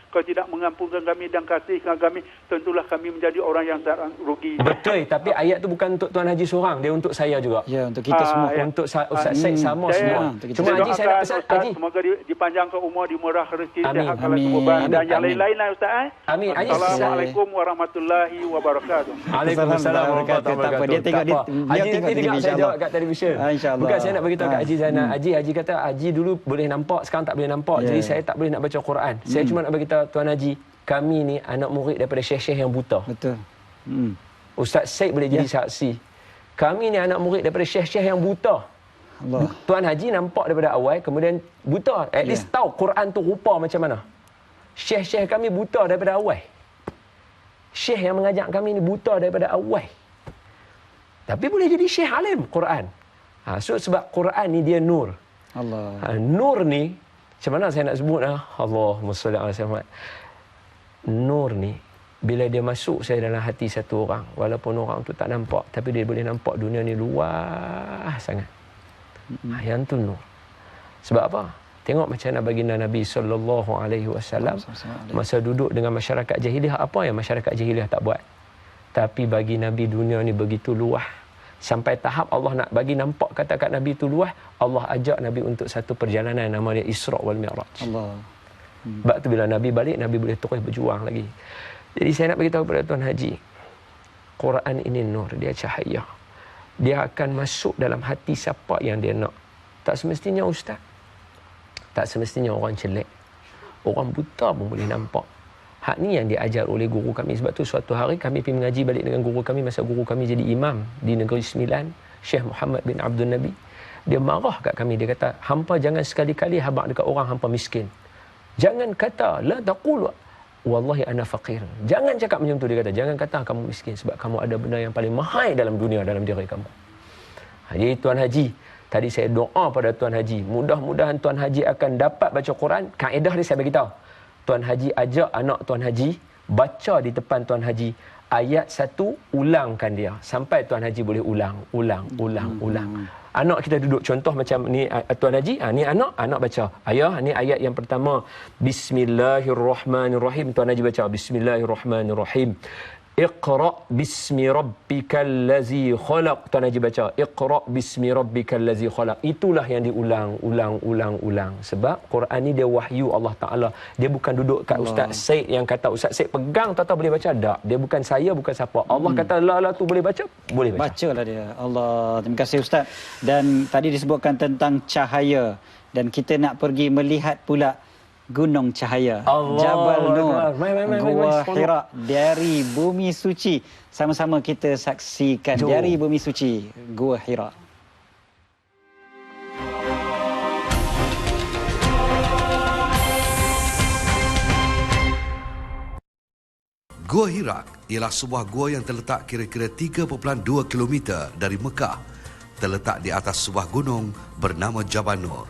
Kau tidak mengampunkan kami dan kasihkan kami, tentulah kami menjadi orang yang sangat rugi. Betul, tapi ayat tu bukan untuk Tuan Haji seorang, dia untuk saya juga. Ya, untuk kita semua. Ya. Untuk Ustaz Syed sama semua. Cuma Haji saya nak pesan, Haji. Semoga dipanjangkan umur, dimurah rezeki, amin. Amin. Dan yang lain-lain lah Ustaz. Amin. Assalamualaikum warahmatullahi wabarakatuh. Waalaikumsalam warahmatullahi wabarakatuh. Dia tengok Haji nanti dengar saya jawab kat televisyen. InsyaAllah. Bukan saya nak beritahu kat Haji Zainal. Haji kata Haji dulu boleh nampak, sekarang tak boleh nampak. Jadi saya tak boleh nak baca Quran. Saya cuma nak beritahu Tuan Haji, kami ni anak murid daripada syekh-syekh yang buta. Betul. Ustaz Syed boleh jadi saksi. Kami ni anak murid daripada syekh-syekh yang buta. Allah. Tuan Haji nampak daripada awal, kemudian buta. At least tahu Quran tu rupa macam mana. Syekh-syekh kami buta daripada awal. Syekh yang mengajak kami ni buta daripada awal. Tapi boleh jadi syekh alim Quran. So sebab Quran ni dia nur. Allah. Nur ni, macam mana saya nak sebut Allahumma salli ala Muhammad. Nur ni bila dia masuk saya dalam hati satu orang, walaupun orang tu tak nampak, tapi dia boleh nampak dunia ni luas sangat. Yang tu nur. Sebab apa? Tengok macam mana baginda Nabi sallallahu alaihi wasallam masa duduk dengan masyarakat jahiliah, apa yang masyarakat jahiliah tak buat. Tapi bagi Nabi dunia ni begitu luas. Sampai tahap Allah nak bagi nampak kata-kata Nabi tu luas, Allah ajak Nabi untuk satu perjalanan nama dia Isra' wal Mi'raj. Allah. Sebab tu bila Nabi balik, Nabi boleh terus berjuang lagi. Jadi saya nak beritahu kepada Tuan Haji, Quran ini nur, dia cahaya. Dia akan masuk dalam hati siapa yang dia nak. Tak semestinya ustaz. Tak semestinya orang celek. Orang buta pun boleh nampak. Hak ni yang diajar oleh guru kami. Sebab tu suatu hari kami pergi mengaji balik dengan guru kami masa guru kami jadi imam di Negeri Sembilan, Syekh Muhammad bin Abdul Nabi. Dia marah kat kami. Dia kata, hampa jangan sekali-kali habaq dekat orang hampa miskin. Jangan kata, la taqulu wallahi ana faqir. Jangan cakap macam tu, dia kata. Jangan kata kamu miskin sebab kamu ada benda yang paling mahal dalam dunia, dalam diri kamu. Jadi Tuan Haji, tadi saya doa pada Tuan Haji, mudah-mudahan Tuan Haji akan dapat baca Quran. Kaedah ni saya beritahu. Tuan Haji ajak anak Tuan Haji baca di depan Tuan Haji ayat 1, ulangkan dia sampai Tuan Haji boleh ulang. Anak kita duduk contoh macam ni Tuan Haji, ni anak baca. Ayah, ni ayat yang pertama. Bismillahirrahmanirrahim. Tuan Haji baca Bismillahirrahmanirrahim. Iqra bismi rabbikal ladzi khalaq. Tuan Haji baca Iqra bismi rabbikal ladzi khalaq. Itulah yang diulang. Sebab Quran ni dia wahyu Allah Taala. Dia bukan duduk kat Ustaz Syed yang kata Ustaz Syed pegang tuan boleh baca. Tak. Dia bukan saya, bukan siapa. Allah kata la tu boleh baca, boleh baca. Bacalah dia. Allah, terima kasih Ustaz. Dan tadi disebutkan tentang cahaya dan kita nak pergi melihat pula Gunung Cahaya, Jabal Nur, Gua Hira dari Bumi Suci. Sama-sama kita saksikan dari Bumi Suci, Gua Hira. Gua Hira ialah sebuah gua yang terletak kira-kira 3.2 km dari Mekah. Terletak di atas sebuah gunung bernama Jabal Nur.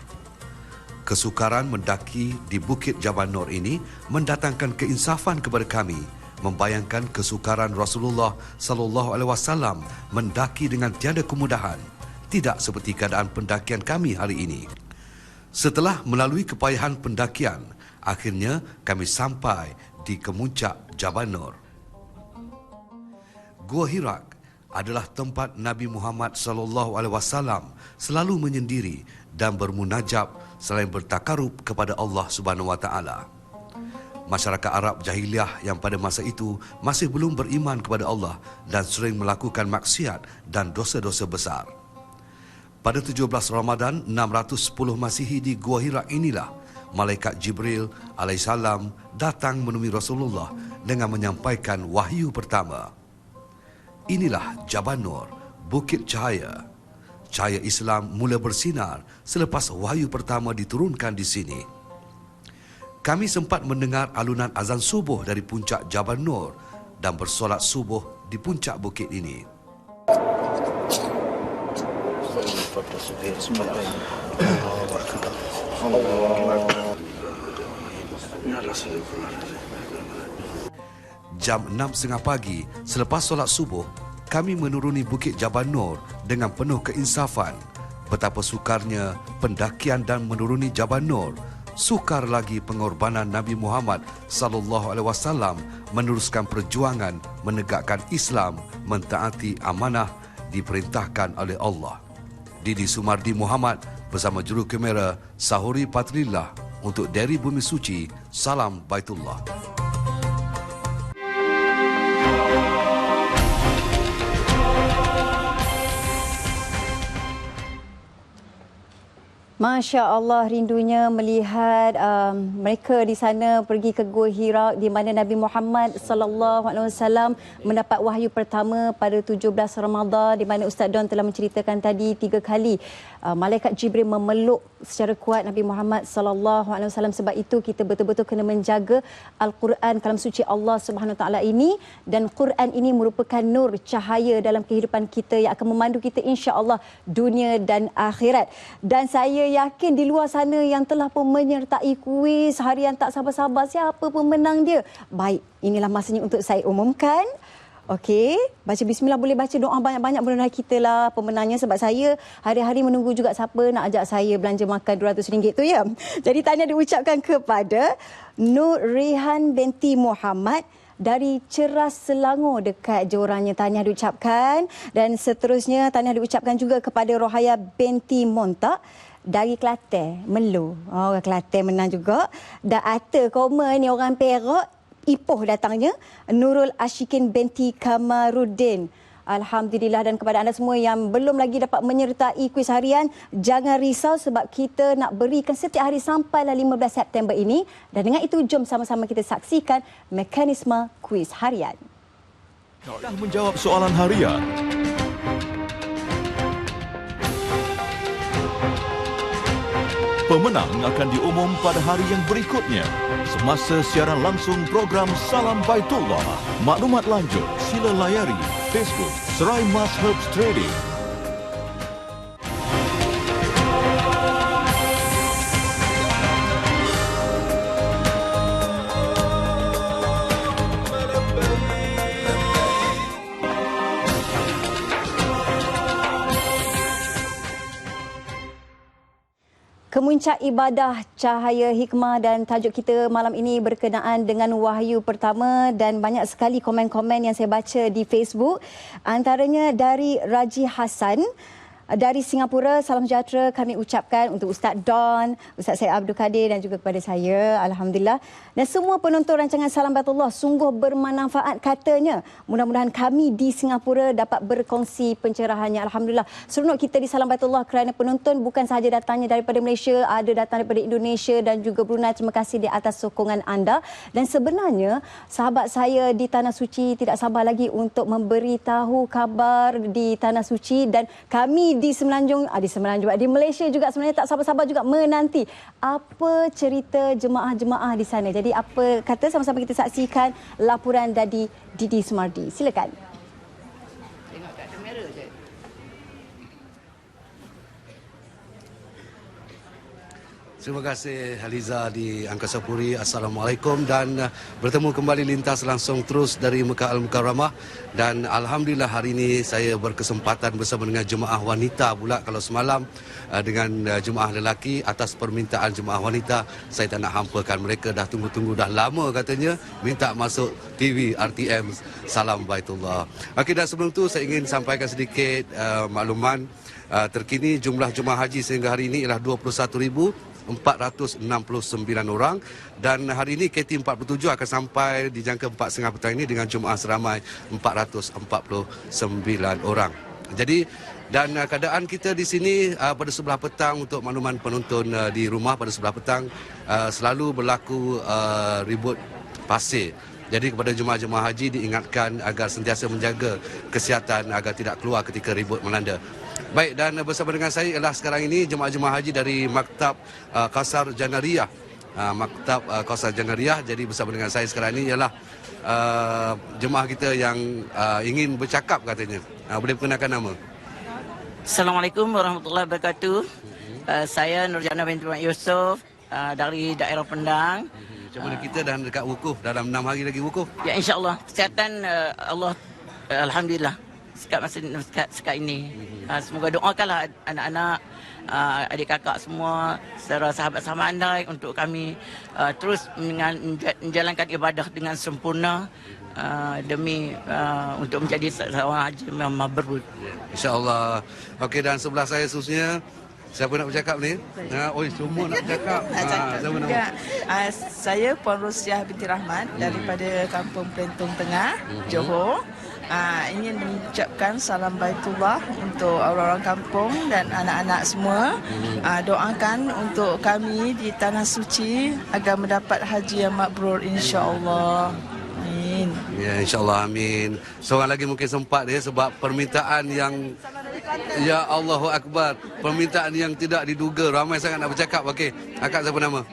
Kesukaran mendaki di Bukit Jabal Nur ini mendatangkan keinsafan kepada kami, membayangkan kesukaran Rasulullah sallallahu alaihi wasallam mendaki dengan tiada kemudahan, tidak seperti keadaan pendakian kami hari ini. Setelah melalui kepayahan pendakian, akhirnya kami sampai di kemuncak Jabal Nur. Gua Hira adalah tempat Nabi Muhammad sallallahu alaihi wasallam selalu menyendiri dan bermunajat selain bertakarub kepada Allah Subhanahu wa taala. Masyarakat Arab jahiliah yang pada masa itu masih belum beriman kepada Allah dan sering melakukan maksiat dan dosa-dosa besar. Pada 17 Ramadan 610 Masihi di Gua Hira inilah malaikat Jibril alaihissalam datang menemui Rasulullah dengan menyampaikan wahyu pertama. Inilah Jabal Nur, Bukit Cahaya. Cahaya Islam mula bersinar selepas wahyu pertama diturunkan di sini. Kami sempat mendengar alunan azan subuh dari puncak Jabal Nur dan bersolat subuh di puncak bukit ini. Jam 6.30 pagi selepas solat subuh, kami menuruni Bukit Jabal Nur dengan penuh keinsafan. Betapa sukarnya pendakian dan menuruni Jabal Nur. Sukar lagi pengorbanan Nabi Muhammad sallallahu alaihi wasallam meneruskan perjuangan menegakkan Islam, mentaati amanah diperintahkan oleh Allah. Didi Sumardi Muhammad bersama juru kamera Sahuri Patrillah untuk dari Bumi Suci, Salam Baitullah. Masya Allah, rindunya melihat mereka di sana pergi ke Gua Hira di mana Nabi Muhammad sallallahu alaihi wasallam mendapat wahyu pertama pada 17 Ramadan, di mana Ustaz Don telah menceritakan tadi 3 kali malaikat Jibril memeluk secara kuat Nabi Muhammad sallallahu alaihi wasallam. Sebab itu kita betul-betul kena menjaga Al-Quran, kalam suci Allah Subhanahu Wa Taala ini, dan Quran ini merupakan nur, cahaya dalam kehidupan kita yang akan memandu kita insya-Allah dunia dan akhirat. Dan saya yakin di luar sana yang telah pun menyertai kuis harian tak sabar-sabar siapa pemenang dia. Baik, inilah masanya untuk saya umumkan. Okey, baca bismillah, boleh baca doa banyak-banyak mudah-mudahan kita lah pemenangnya, sebab saya hari-hari menunggu juga siapa nak ajak saya belanja makan RM200 tu ya. Jadi tahniah diucapkan kepada Nur Rihan binti Muhammad dari Ceras Selangor dekat Jorannya. Tahniah diucapkan. Dan seterusnya tahniah diucapkan juga kepada Rohaya binti Montak dari Kelantan, Melu. Orang Kelantan menang juga. Dan Ata Koma ni orang Perak, Ipoh datangnya. Nurul Ashikin binti Kamaruddin. Alhamdulillah. Dan kepada anda semua yang belum lagi dapat menyertai kuis harian, jangan risau sebab kita nak berikan setiap hari sampailah 15 September ini. Dan dengan itu, jom sama-sama kita saksikan mekanisme kuis harian. Dah menjawab soalan harian. Pemenang akan diumum pada hari yang berikutnya semasa siaran langsung program Salam Baitullah. Maklumat lanjut sila layari Facebook Serai Mas Herbs Trading. Kemuncak ibadah Cahaya Hikmah dan tajuk kita malam ini berkenaan dengan wahyu pertama dan banyak sekali komen-komen yang saya baca di Facebook. Antaranya dari Raji Hassan dari Singapura. Salam sejahtera kami ucapkan untuk Ustaz Don, Ustaz Syed Abdul Kadir dan juga kepada saya. Alhamdulillah. Dan semua penonton rancangan Salam Baitullah sungguh bermanfaat katanya. Mudah-mudahan kami di Singapura dapat berkongsi pencerahannya. Alhamdulillah. Seronok kita di Salam Baitullah kerana penonton bukan sahaja datangnya daripada Malaysia, ada datang daripada Indonesia dan juga Brunei. Terima kasih di atas sokongan anda. Dan sebenarnya sahabat saya di Tanah Suci tidak sabar lagi untuk memberitahu kabar di Tanah Suci, dan kami di Semenanjung di Malaysia juga sebenarnya tak sabar-sabar juga menanti apa cerita jemaah-jemaah di sana. Jadi apa kata, sama-sama kita saksikan laporan dari Didi Sumardi. Silakan. Tengok kat kamera je. Terima kasih Haliza di Angkasa Puri. Assalamualaikum dan bertemu kembali lintas langsung terus dari Mekah Al-Mukarramah, dan alhamdulillah hari ini saya berkesempatan bersama dengan jemaah wanita pula. Kalau semalam dengan jemaah lelaki, atas permintaan jemaah wanita saya tak nak hampakan, mereka dah tunggu-tunggu dah lama katanya minta masuk TV RTM Salam Baitullah. Okey, dan sebelum tu saya ingin sampaikan sedikit makluman terkini. Jumlah jemaah haji sehingga hari ini ialah 21,469 orang, dan hari ini KT47 akan sampai di jangka 4.30 petang ini dengan jemaah seramai 449 orang. Jadi dan keadaan kita di sini pada sebelah petang, untuk makluman penonton di rumah, pada sebelah petang selalu berlaku ribut pasir. Jadi kepada jemaah-jemaah haji diingatkan agar sentiasa menjaga kesihatan agar tidak keluar ketika ribut melanda. Baik, dan bersama dengan saya ialah sekarang ini jemaah-jemaah haji dari Maktab Qausar Janariyah. Maktab Qausar Janariyah. Jadi bersama dengan saya sekarang ini ialah jemaah kita yang ingin bercakap katanya. Boleh perkenalkan nama? Assalamualaikum warahmatullahi wabarakatuh. Saya Nurjana binti Mak Yusof dari daerah Pendang. Macam mana kita dah dekat wukuf, dalam 6 hari lagi wukuf? Ya, insya-Allah. Kesihatan Allah alhamdulillah sekat ini. Semoga doakanlah anak-anak, adik kakak semua, serta sahabat-sahabat anda untuk kami terus menjalankan ibadah dengan sempurna demi untuk menjadi seorang haji mabrur. Insya-Allah. Okey, dan sebelah saya khususnya, siapa nak bercakap ni? Semua nak bercakap. Siapa nama? Ya, saya Puan Rosyah binti Rahmat daripada Kampung Pelentung Tengah, Johor. Ingin mengucapkan salam Baitullah untuk orang-orang kampung dan anak-anak semua. Doakan untuk kami di Tanah Suci agar mendapat haji yang mabrur, insya-Allah. Amin. Ya, insya-Allah, amin. Seorang lagi mungkin sempat sebab permintaan yang, ya Allahu Akbar, permintaan yang tidak diduga, ramai sangat nak bercakap. Okey, akak siapa nama?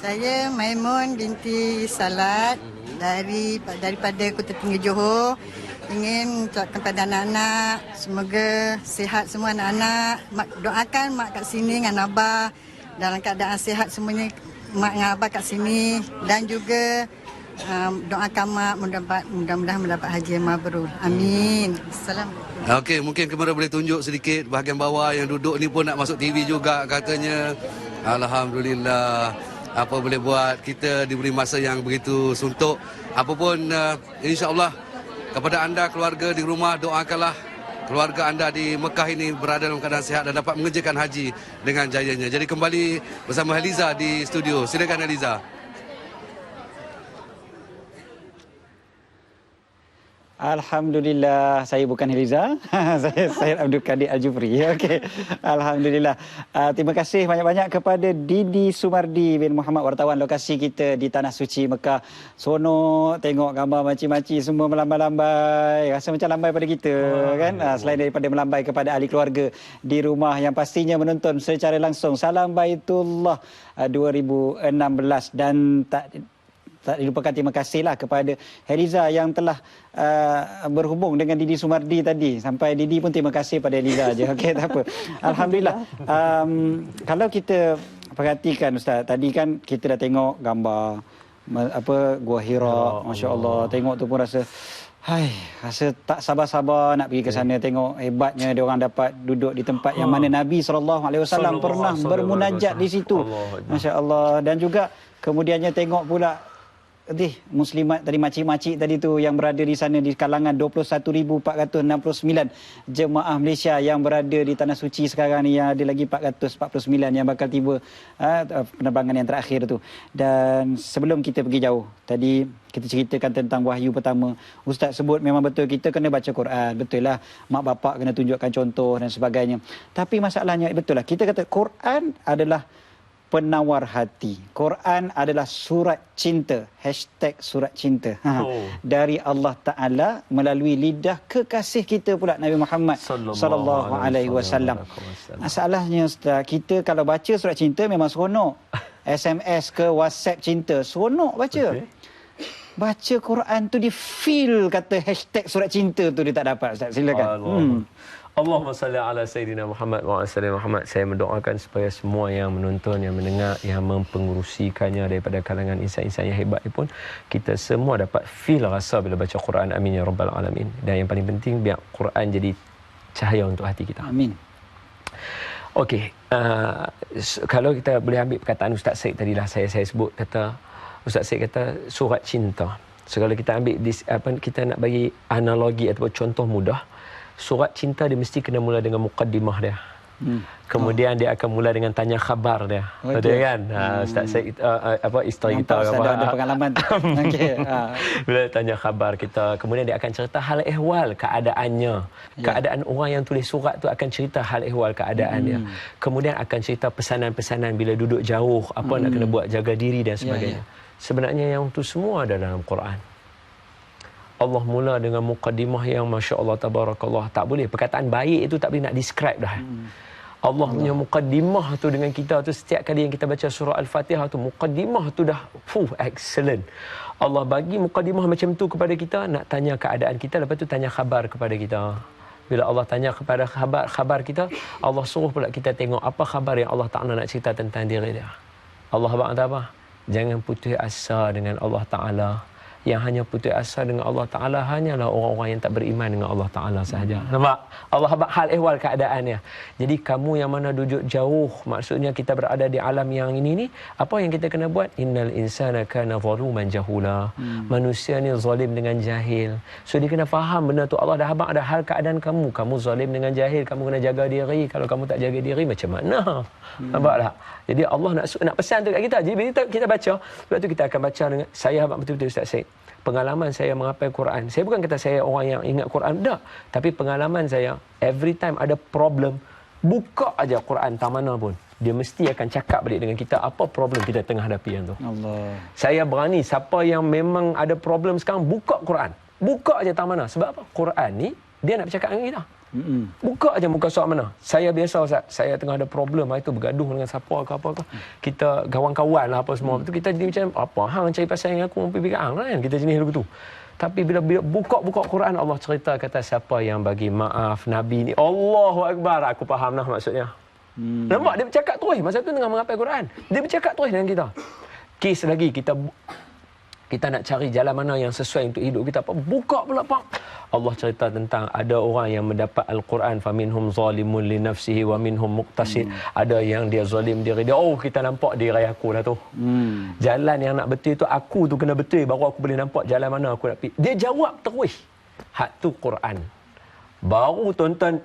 Saya Maimun binti Salat daripada Kota Tinggi Johor. Ingin ucapkan kepada anak-anak, semoga sihat semua anak-anak. Doakan mak kat sini dengan abah dalam keadaan sihat semuanya, mak dengan abah kat sini, dan juga doakan mak mudah-mudahan mendapat haji yang mabrur. Amin. Assalamualaikum. Okey, mungkin kamera boleh tunjuk sedikit bahagian bawah yang duduk ni pun nak masuk TV juga katanya. Alhamdulillah. Apa boleh buat, kita diberi masa yang begitu suntuk. Apa pun insya-Allah kepada anda keluarga di rumah, doakanlah keluarga anda di Mekah ini berada dalam keadaan sihat dan dapat mengerjakan haji dengan jayanya. Jadi kembali bersama Haliza di studio. Silakan Haliza. Alhamdulillah, saya bukan Haliza. Saya Syed Abdul Kadir Al-Jufri. Okey. Alhamdulillah. Terima kasih banyak-banyak kepada Didi Sumardi bin Muhammad, wartawan lokasi kita di Tanah Suci Mekah. Seronok tengok gambar makcik-makcik semua melambai-lambai. Rasa macam lambai pada kita, kan? Selain daripada melambai kepada ahli keluarga di rumah yang pastinya menonton secara langsung Salam Baitullah 2016, dan tak dilupakan terima kasihlah kepada Haliza yang telah berhubung dengan Didi Sumardi tadi. Sampai Didi pun terima kasih pada Haliza je. Okey, tak apa. Alhamdulillah. Kalau kita perhatikan Ustaz, tadi kan kita dah tengok gambar Gua Hira, masya-Allah. Tengok tu pun rasa Hai, rasa tak sabar-sabar nak pergi ke sana tengok hebatnya dia orang dapat duduk di tempat yang mana Nabi SAW pernah bermunajat di situ. Masya-Allah. Dan juga kemudiannya tengok pula muslimat tadi, makcik-makcik tadi tu yang berada di sana di kalangan 21,469 jemaah Malaysia yang berada di Tanah Suci sekarang ni, yang ada lagi 449 yang bakal tiba penerbangan yang terakhir tu. Dan sebelum kita pergi jauh, tadi kita ceritakan tentang wahyu pertama. Ustaz sebut memang betul kita kena baca Quran. Betul lah, mak bapak kena tunjukkan contoh dan sebagainya. Tapi masalahnya betul lah, kita kata Quran adalah penawar hati. Quran adalah surat cinta. #surat cinta. Dari Allah Ta'ala melalui lidah kekasih kita pula, Nabi Muhammad sallallahu alaihi wasallam. Masalahnya Ustaz, kita kalau baca surat cinta memang seronok. SMS ke WhatsApp cinta, seronok baca. Baca Quran tu dia feel kata #surat cinta tu dia tak dapat. Ustaz, silakan. Allahumma salli ala Sayyidina Muhammad wa ala Sayyidina Muhammad. Saya mendoakan supaya semua yang menonton, yang mendengar, yang mempengerusikannya daripada kalangan insan-insan yang hebat pun, kita semua dapat feel rasa bila baca Quran. Amin ya Rabbal Alamin. Dan yang paling penting, biar Quran jadi cahaya untuk hati kita. Amin. Okey, kalau kita boleh ambil perkataan Ustaz Syed tadi lah, saya sebut, kata Ustaz Syed kata surat cinta. So kalau kita ambil kita nak bagi analogi ataupun contoh mudah, surat cinta dia mesti kena mula dengan mukaddimah dia. Kemudian dia akan mula dengan tanya khabar dia. Betul kan? Ustaz Syed isteri kita ada pengalaman. Okey. Bila tanya khabar kita, kemudian dia akan cerita hal ehwal keadaannya. Keadaan orang yang tulis surat tu akan cerita hal ehwal keadaan dia. Kemudian akan cerita pesanan-pesanan bila duduk jauh, apa nak kena buat, jaga diri dan sebagainya. Sebenarnya yang tu semua ada dalam Quran. Allah mula dengan mukaddimah yang Masya Allah Tabarakallah. Tak boleh, perkataan baik itu tak boleh nak describe dah. Allah punya mukaddimah tu dengan kita tu, setiap kali yang kita baca surah Al-Fatihah tu, mukaddimah tu dah excellent. Allah bagi mukaddimah macam tu kepada kita, nak tanya keadaan kita, lepas tu tanya khabar kepada kita. Bila Allah tanya kepada khabar kita, Allah suruh pula kita tengok apa khabar yang Allah Ta'ala nak cerita tentang diri dia. Allah kata apa? Jangan putus asa dengan Allah Ta'ala. Yang hanya putus asa dengan Allah Ta'ala hanyalah orang-orang yang tak beriman dengan Allah Ta'ala sahaja. Nampak? Allah habaq hal ehwal keadaannya. Jadi kamu yang mana duduk jauh, maksudnya kita berada di alam yang ini ni, apa yang kita kena buat? Innal insana kana zaluman jahula. Manusia ni zalim dengan jahil. So dia kena faham benda tu. Allah dah habaq ada hal keadaan kamu. Kamu zalim dengan jahil, kamu kena jaga diri. Kalau kamu tak jaga diri, macam mana? Nampak tak? Jadi Allah nak pesan tu kat kita. Jadi bila kita baca, sebab tu kita akan baca dengan saya habaq betul-betul Ustaz Syed. Pengalaman saya menghafal Quran. Saya bukan kata saya orang yang ingat Quran, tak. Tapi pengalaman saya, every time ada problem, buka aja Quran tak mana pun, dia mesti akan cakap balik dengan kita apa problem kita tengah hadapi yang tu. Allah. Saya berani, siapa yang memang ada problem sekarang, buka Quran. Buka aja tak mana. Sebab apa? Quran ni, dia nak bercakap dengan kita. Buka aja muka surat mana. Saya biasa Ustaz, saya tengah ada problem, itu bergaduh dengan siapa ke apa ke. Kita kawan-kawan lah apa semua. Itu kita jadi macam apa hang cari pasal yang aku mampu hang lah kan. Kita jenis begitu. Tapi bila buka Quran, Allah cerita kata siapa yang bagi maaf Nabi ni. Allahu Akbar. Aku faham lah maksudnya. Nampak dia bercakap terus masa tu tengah menghafal Quran. Dia bercakap terus dengan kita. Kes lagi kita nak cari jalan mana yang sesuai untuk hidup kita. Buka pula Pak. Allah cerita tentang ada orang yang mendapat Al-Quran, faminhum zalimun li nafsihi wa minhum muqtasid. Ada yang dia zalim diri dia. Oh, kita nampak diri aku lah tu. Jalan yang nak betul tu, aku tu kena betul baru aku boleh nampak jalan mana aku nak pergi. Dia jawab terus. Hak tu Quran. Baru tonton,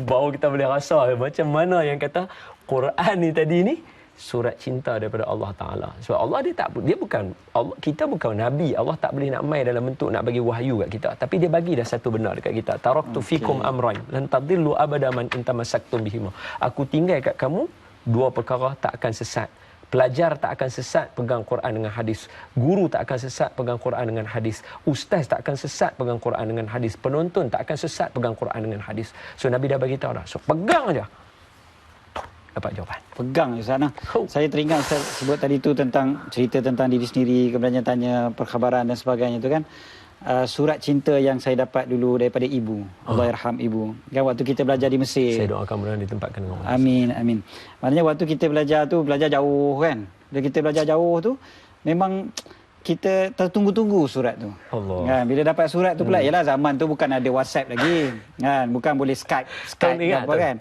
baru kita boleh rasa macam mana yang kata Quran ni tadi ni surat cinta daripada Allah Ta'ala. Sebab Allah dia bukan Allah, kita bukan Nabi. Allah tak boleh nak main dalam bentuk nak bagi wahyu kat kita. Tapi dia bagi dah satu benda dekat kita. Taraktu fikum amrain lan tadillu abada man intamasaktum bihima. Aku tinggal kat kamu dua perkara tak akan sesat. Pelajar tak akan sesat pegang Quran dengan hadis. Guru tak akan sesat pegang Quran dengan hadis. Ustaz tak akan sesat pegang Quran dengan hadis. Penonton tak akan sesat pegang Quran dengan hadis. So Nabi dah bagi tahu dah. So pegang aja. Dapat jawapan. Pegang Ustaz. Saya teringat Ustaz sebut tadi tu tentang cerita tentang diri sendiri, kemudian tanya perkhabaran dan sebagainya tu kan. Surat cinta yang saya dapat dulu daripada ibu. Allah yarham ibu. Kan waktu kita belajar di Mesir. Saya doakan mudah ditempatkan dengan Allah. Amin, amin. Maknanya waktu kita belajar tu, belajar jauh kan. Bila kita belajar jauh tu, memang kita tertunggu-tunggu surat tu. Allah. Kan, bila dapat surat tu pula, yalah zaman tu bukan ada WhatsApp lagi. Kan, bukan boleh Skype Ingat apa kan.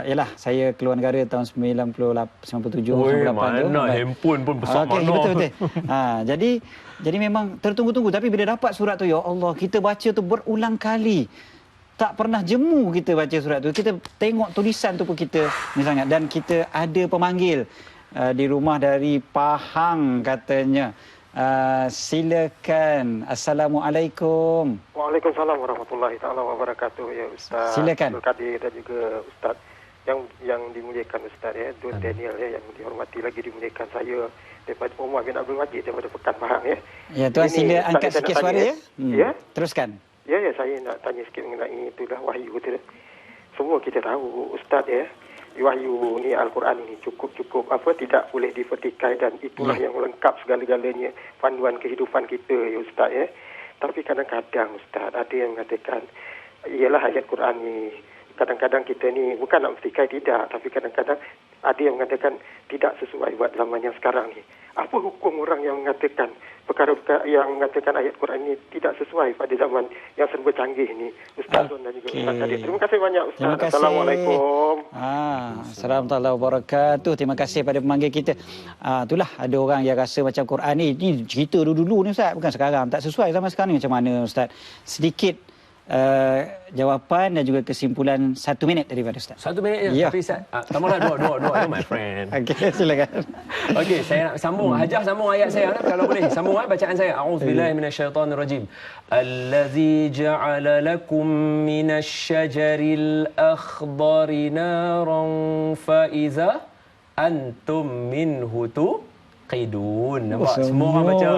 Yalah, saya keluar negara tahun 97 98 tu. Mana handphone pun besar okey, mana. betul. Jadi memang tertunggu-tunggu, tapi bila dapat surat tu, ya Allah, kita baca tu berulang kali. Tak pernah jemu kita baca surat tu. Kita tengok tulisan tu pun kita ni sangat, dan kita ada pemanggil di rumah dari Pahang katanya. Silakan. Assalamualaikum. Waalaikumsalam warahmatullahi taala wabarakatuh, ya Ustaz. Silakan. Abdul Kadir dan juga Ustaz yang dimuliakan Ustaz, ya, Dun Daniel, ya, yang dihormati lagi dimuliakan saya daripada Umar bin Abdul Majid daripada Pekan Pahang, ya. Ya, tuan, sila angkat sikit suara, ya. Ya. Teruskan. Ya, saya nak tanya sikit mengenai itulah wahyu tu. Semua kita tahu Ustaz, ya. Wahyu ni, Al-Quran ini cukup tidak boleh divertikai, dan itulah yang lengkap segala-galanya panduan kehidupan kita, ya Ustaz, ya. Tapi kadang-kadang Ustaz ada yang mengatakan ialah ayat Quran ni kadang-kadang kita ni bukan nak vertikai, tidak, tapi kadang-kadang ada yang mengatakan tidak sesuai buat zaman yang sekarang ni. Apa hukum orang yang mengatakan perkara-perkara yang mengatakan ayat Quran ini tidak sesuai pada zaman yang serba canggih ni, Ustaz dan juga Ustaz Kadir. Terima kasih banyak Ustaz. Terima kasih. Assalamualaikum. Assalamualaikum wabarakatuh. Terima kasih pada pemanggil kita. Itulah ada orang yang rasa macam Quran ni cerita dulu ni Ustaz, bukan sekarang. Tak sesuai zaman sekarang ni. Macam mana Ustaz? Sedikit jawapan dan juga kesimpulan 1 minit daripada Ustaz. 1 minit je. Ya. Tapi Ustaz, tambahlah dua my friend. Okey, silakan. Okey, saya nak sambung. Hajah sambung ayat saya kalau boleh. Sambung bacaan saya. A'udzubillahi minasyaitonirrajim. Allazi ja'ala lakum minasyajaril akhdari naran fa iza antum minhu qidun. Nampak? Semua orang baca.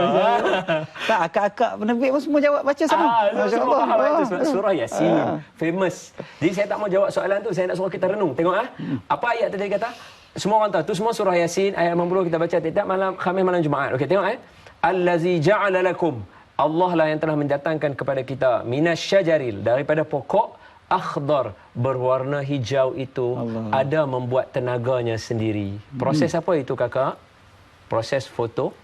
Tak, akak-akak penerbit pun semua jawab baca sama. Semua faham itu sebab surah Yasin. Famous. Jadi saya tak mau jawab soalan tu. Saya nak suruh kita renung. Tengok apa ayat tadi kata? Semua orang tahu. Tu semua surah Yasin. Ayat 60 kita baca tiap malam Khamis, malam Jumaat. Okey, tengok Allazi ja'ala lakum. Allah lah yang telah mendatangkan kepada kita minasyajaril, daripada pokok akhdar, berwarna hijau itu. Allah. Ada membuat tenaganya sendiri. Proses apa itu kakak? Proses foto.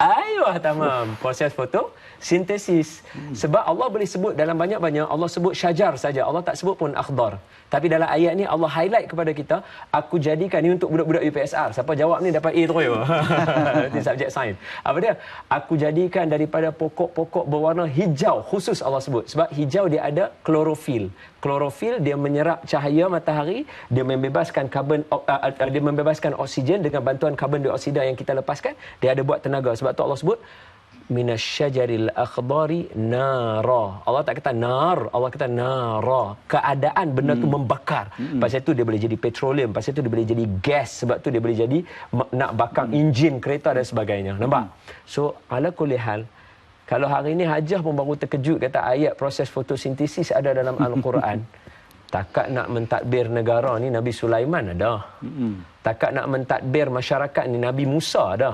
Ayuh, tamam. Proses foto sintesis. Sebab Allah boleh sebut dalam banyak-banyak, Allah sebut syajar saja. Allah tak sebut pun akhdar. Tapi dalam ayat ni Allah highlight kepada kita, aku jadikan ni untuk budak-budak UPSR. Siapa jawab ni dapat A terus. Nanti subjek sains. Apa dia? Aku jadikan daripada pokok-pokok berwarna hijau. Khusus Allah sebut. Sebab hijau dia ada klorofil. Klorofil dia menyerap cahaya matahari, dia membebaskan dia membebaskan oksigen dengan bantuan karbon dioksida yang kita lepaskan, dia ada buat tenaga. Sebab tu Allah sebut minasyajaril akhdari nara. Allah tak kata nar, Allah kata nara. Keadaan benda tu membakar. Pasal tu dia boleh jadi petroleum, pasal tu dia boleh jadi gas, sebab tu dia boleh jadi nak bakar enjin kereta dan sebagainya. Nampak? So ala kulli hal, kalau hari ini Hajah pun baru terkejut kata ayat proses fotosintesis ada dalam Al-Quran. Takat nak mentadbir negara ni Nabi Sulaiman ada. Takat nak mentadbir masyarakat ni Nabi Musa ada.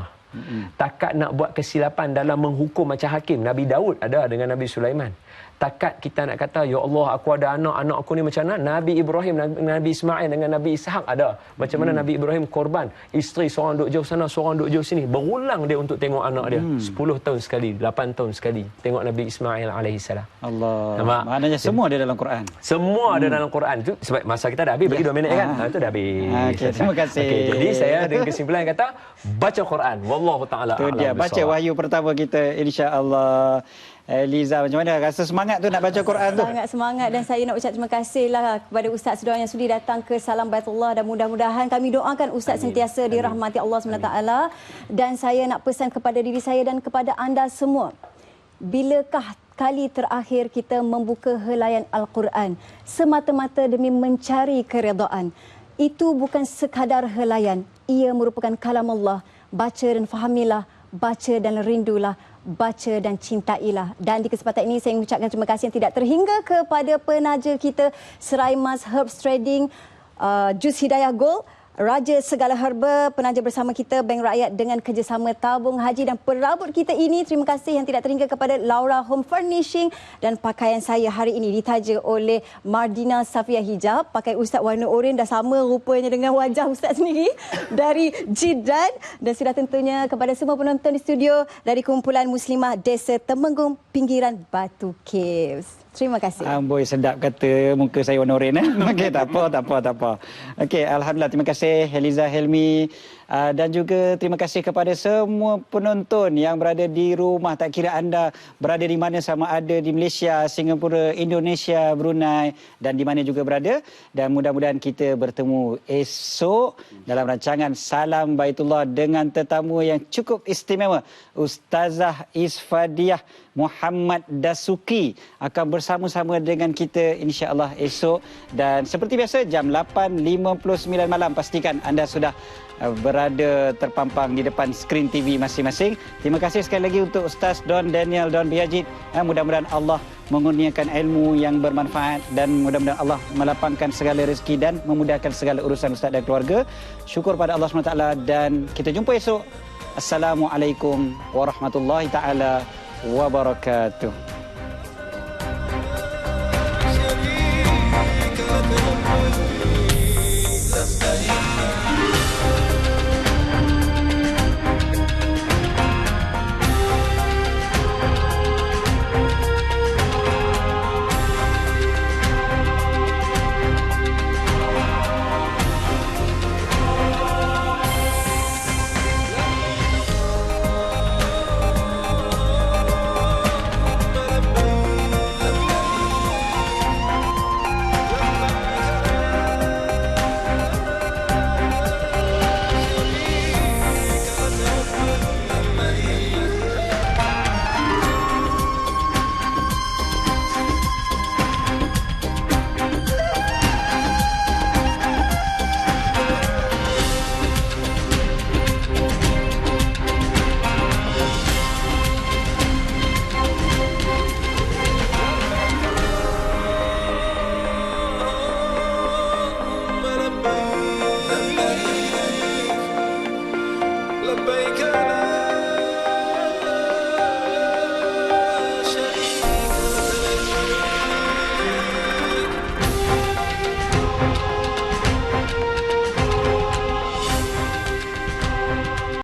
Takat nak buat kesilapan dalam menghukum macam hakim Nabi Daud ada dengan Nabi Sulaiman. Takat kita nak kata, ya Allah, aku ada anak aku ni macam mana? Nabi Ibrahim, Nabi Ismail dengan Nabi Ishak ada. Macam mana Nabi Ibrahim korban, isteri seorang duduk jauh sana, seorang duduk jauh sini. Berulang dia untuk tengok anak dia. 10 tahun sekali, 8 tahun sekali. Tengok Nabi Ismail alaihissalam. Allah. Nampak? Maknanya semua ada dalam Quran. Semua ada dalam Quran. Itu sebab masa kita dah habis, bagi 2 minit kan? Itu dah habis. Okay, terima kasih. Okay, jadi saya dengan kesimpulan kata, baca Quran. Wallahu ta'ala. Itu dia, baca wahyu pertama kita, insya-Allah. Eliza, macam mana? Rasa semangat tu nak baca Quran tu? Sangat semangat, dan saya nak ucap terima kasihlah kepada Ustaz Sedar yang sudi datang ke Salam Baitullah, dan mudah-mudahan kami doakan Ustaz sentiasa dirahmati Allah SWT. Dan saya nak pesan kepada diri saya dan kepada anda semua, bilakah kali terakhir kita membuka helaian Al-Quran semata-mata demi mencari keredaan? Itu bukan sekadar helaian, ia merupakan kalam Allah. Baca dan fahamilah, baca dan rindulah, baca dan cintailah. Dan di kesempatan ini saya mengucapkan terima kasih yang tidak terhingga kepada penaja kita, Serai Mas Herbs Trading, Jus Hidayah Gold, Raja segala herba, penaja bersama kita Bank Rakyat dengan kerjasama Tabung Haji dan perabot kita ini. Terima kasih yang tidak terhingga kepada Laura Home Furnishing, dan pakaian saya hari ini ditaja oleh Mardina Safia Hijab. Pakai Ustaz warna oranye dah sama rupanya dengan wajah Ustaz sendiri dari Jidan, dan sudah tentunya kepada semua penonton di studio dari kumpulan Muslimah Desa Temenggung pinggiran Batu Caves. Terima kasih. Amboi, sedap kata muka saya warna oranye. Okey, tak apa. Okey, alhamdulillah, terima kasih Heliza Helmi, dan juga terima kasih kepada semua penonton yang berada di rumah, tak kira anda berada di mana, sama ada di Malaysia, Singapura, Indonesia, Brunei dan di mana juga berada, dan mudah-mudahan kita bertemu esok dalam rancangan Salam Baitullah dengan tetamu yang cukup istimewa, Ustazah Isfadiah Muhammad Dasuki akan bersama-sama dengan kita insya-Allah esok, dan seperti biasa jam 8.59 malam pastikan anda sudah berada terpampang di depan skrin TV masing-masing. Terima kasih sekali lagi untuk Ustaz Don Daniel Don Biajid. Mudah-mudahan Allah mengurniakan ilmu yang bermanfaat, dan mudah-mudahan Allah melapangkan segala rezeki dan memudahkan segala urusan Ustaz dan keluarga. Syukur pada Allah SWT, dan kita jumpa esok. Assalamualaikum warahmatullahi taala wabarakatuh.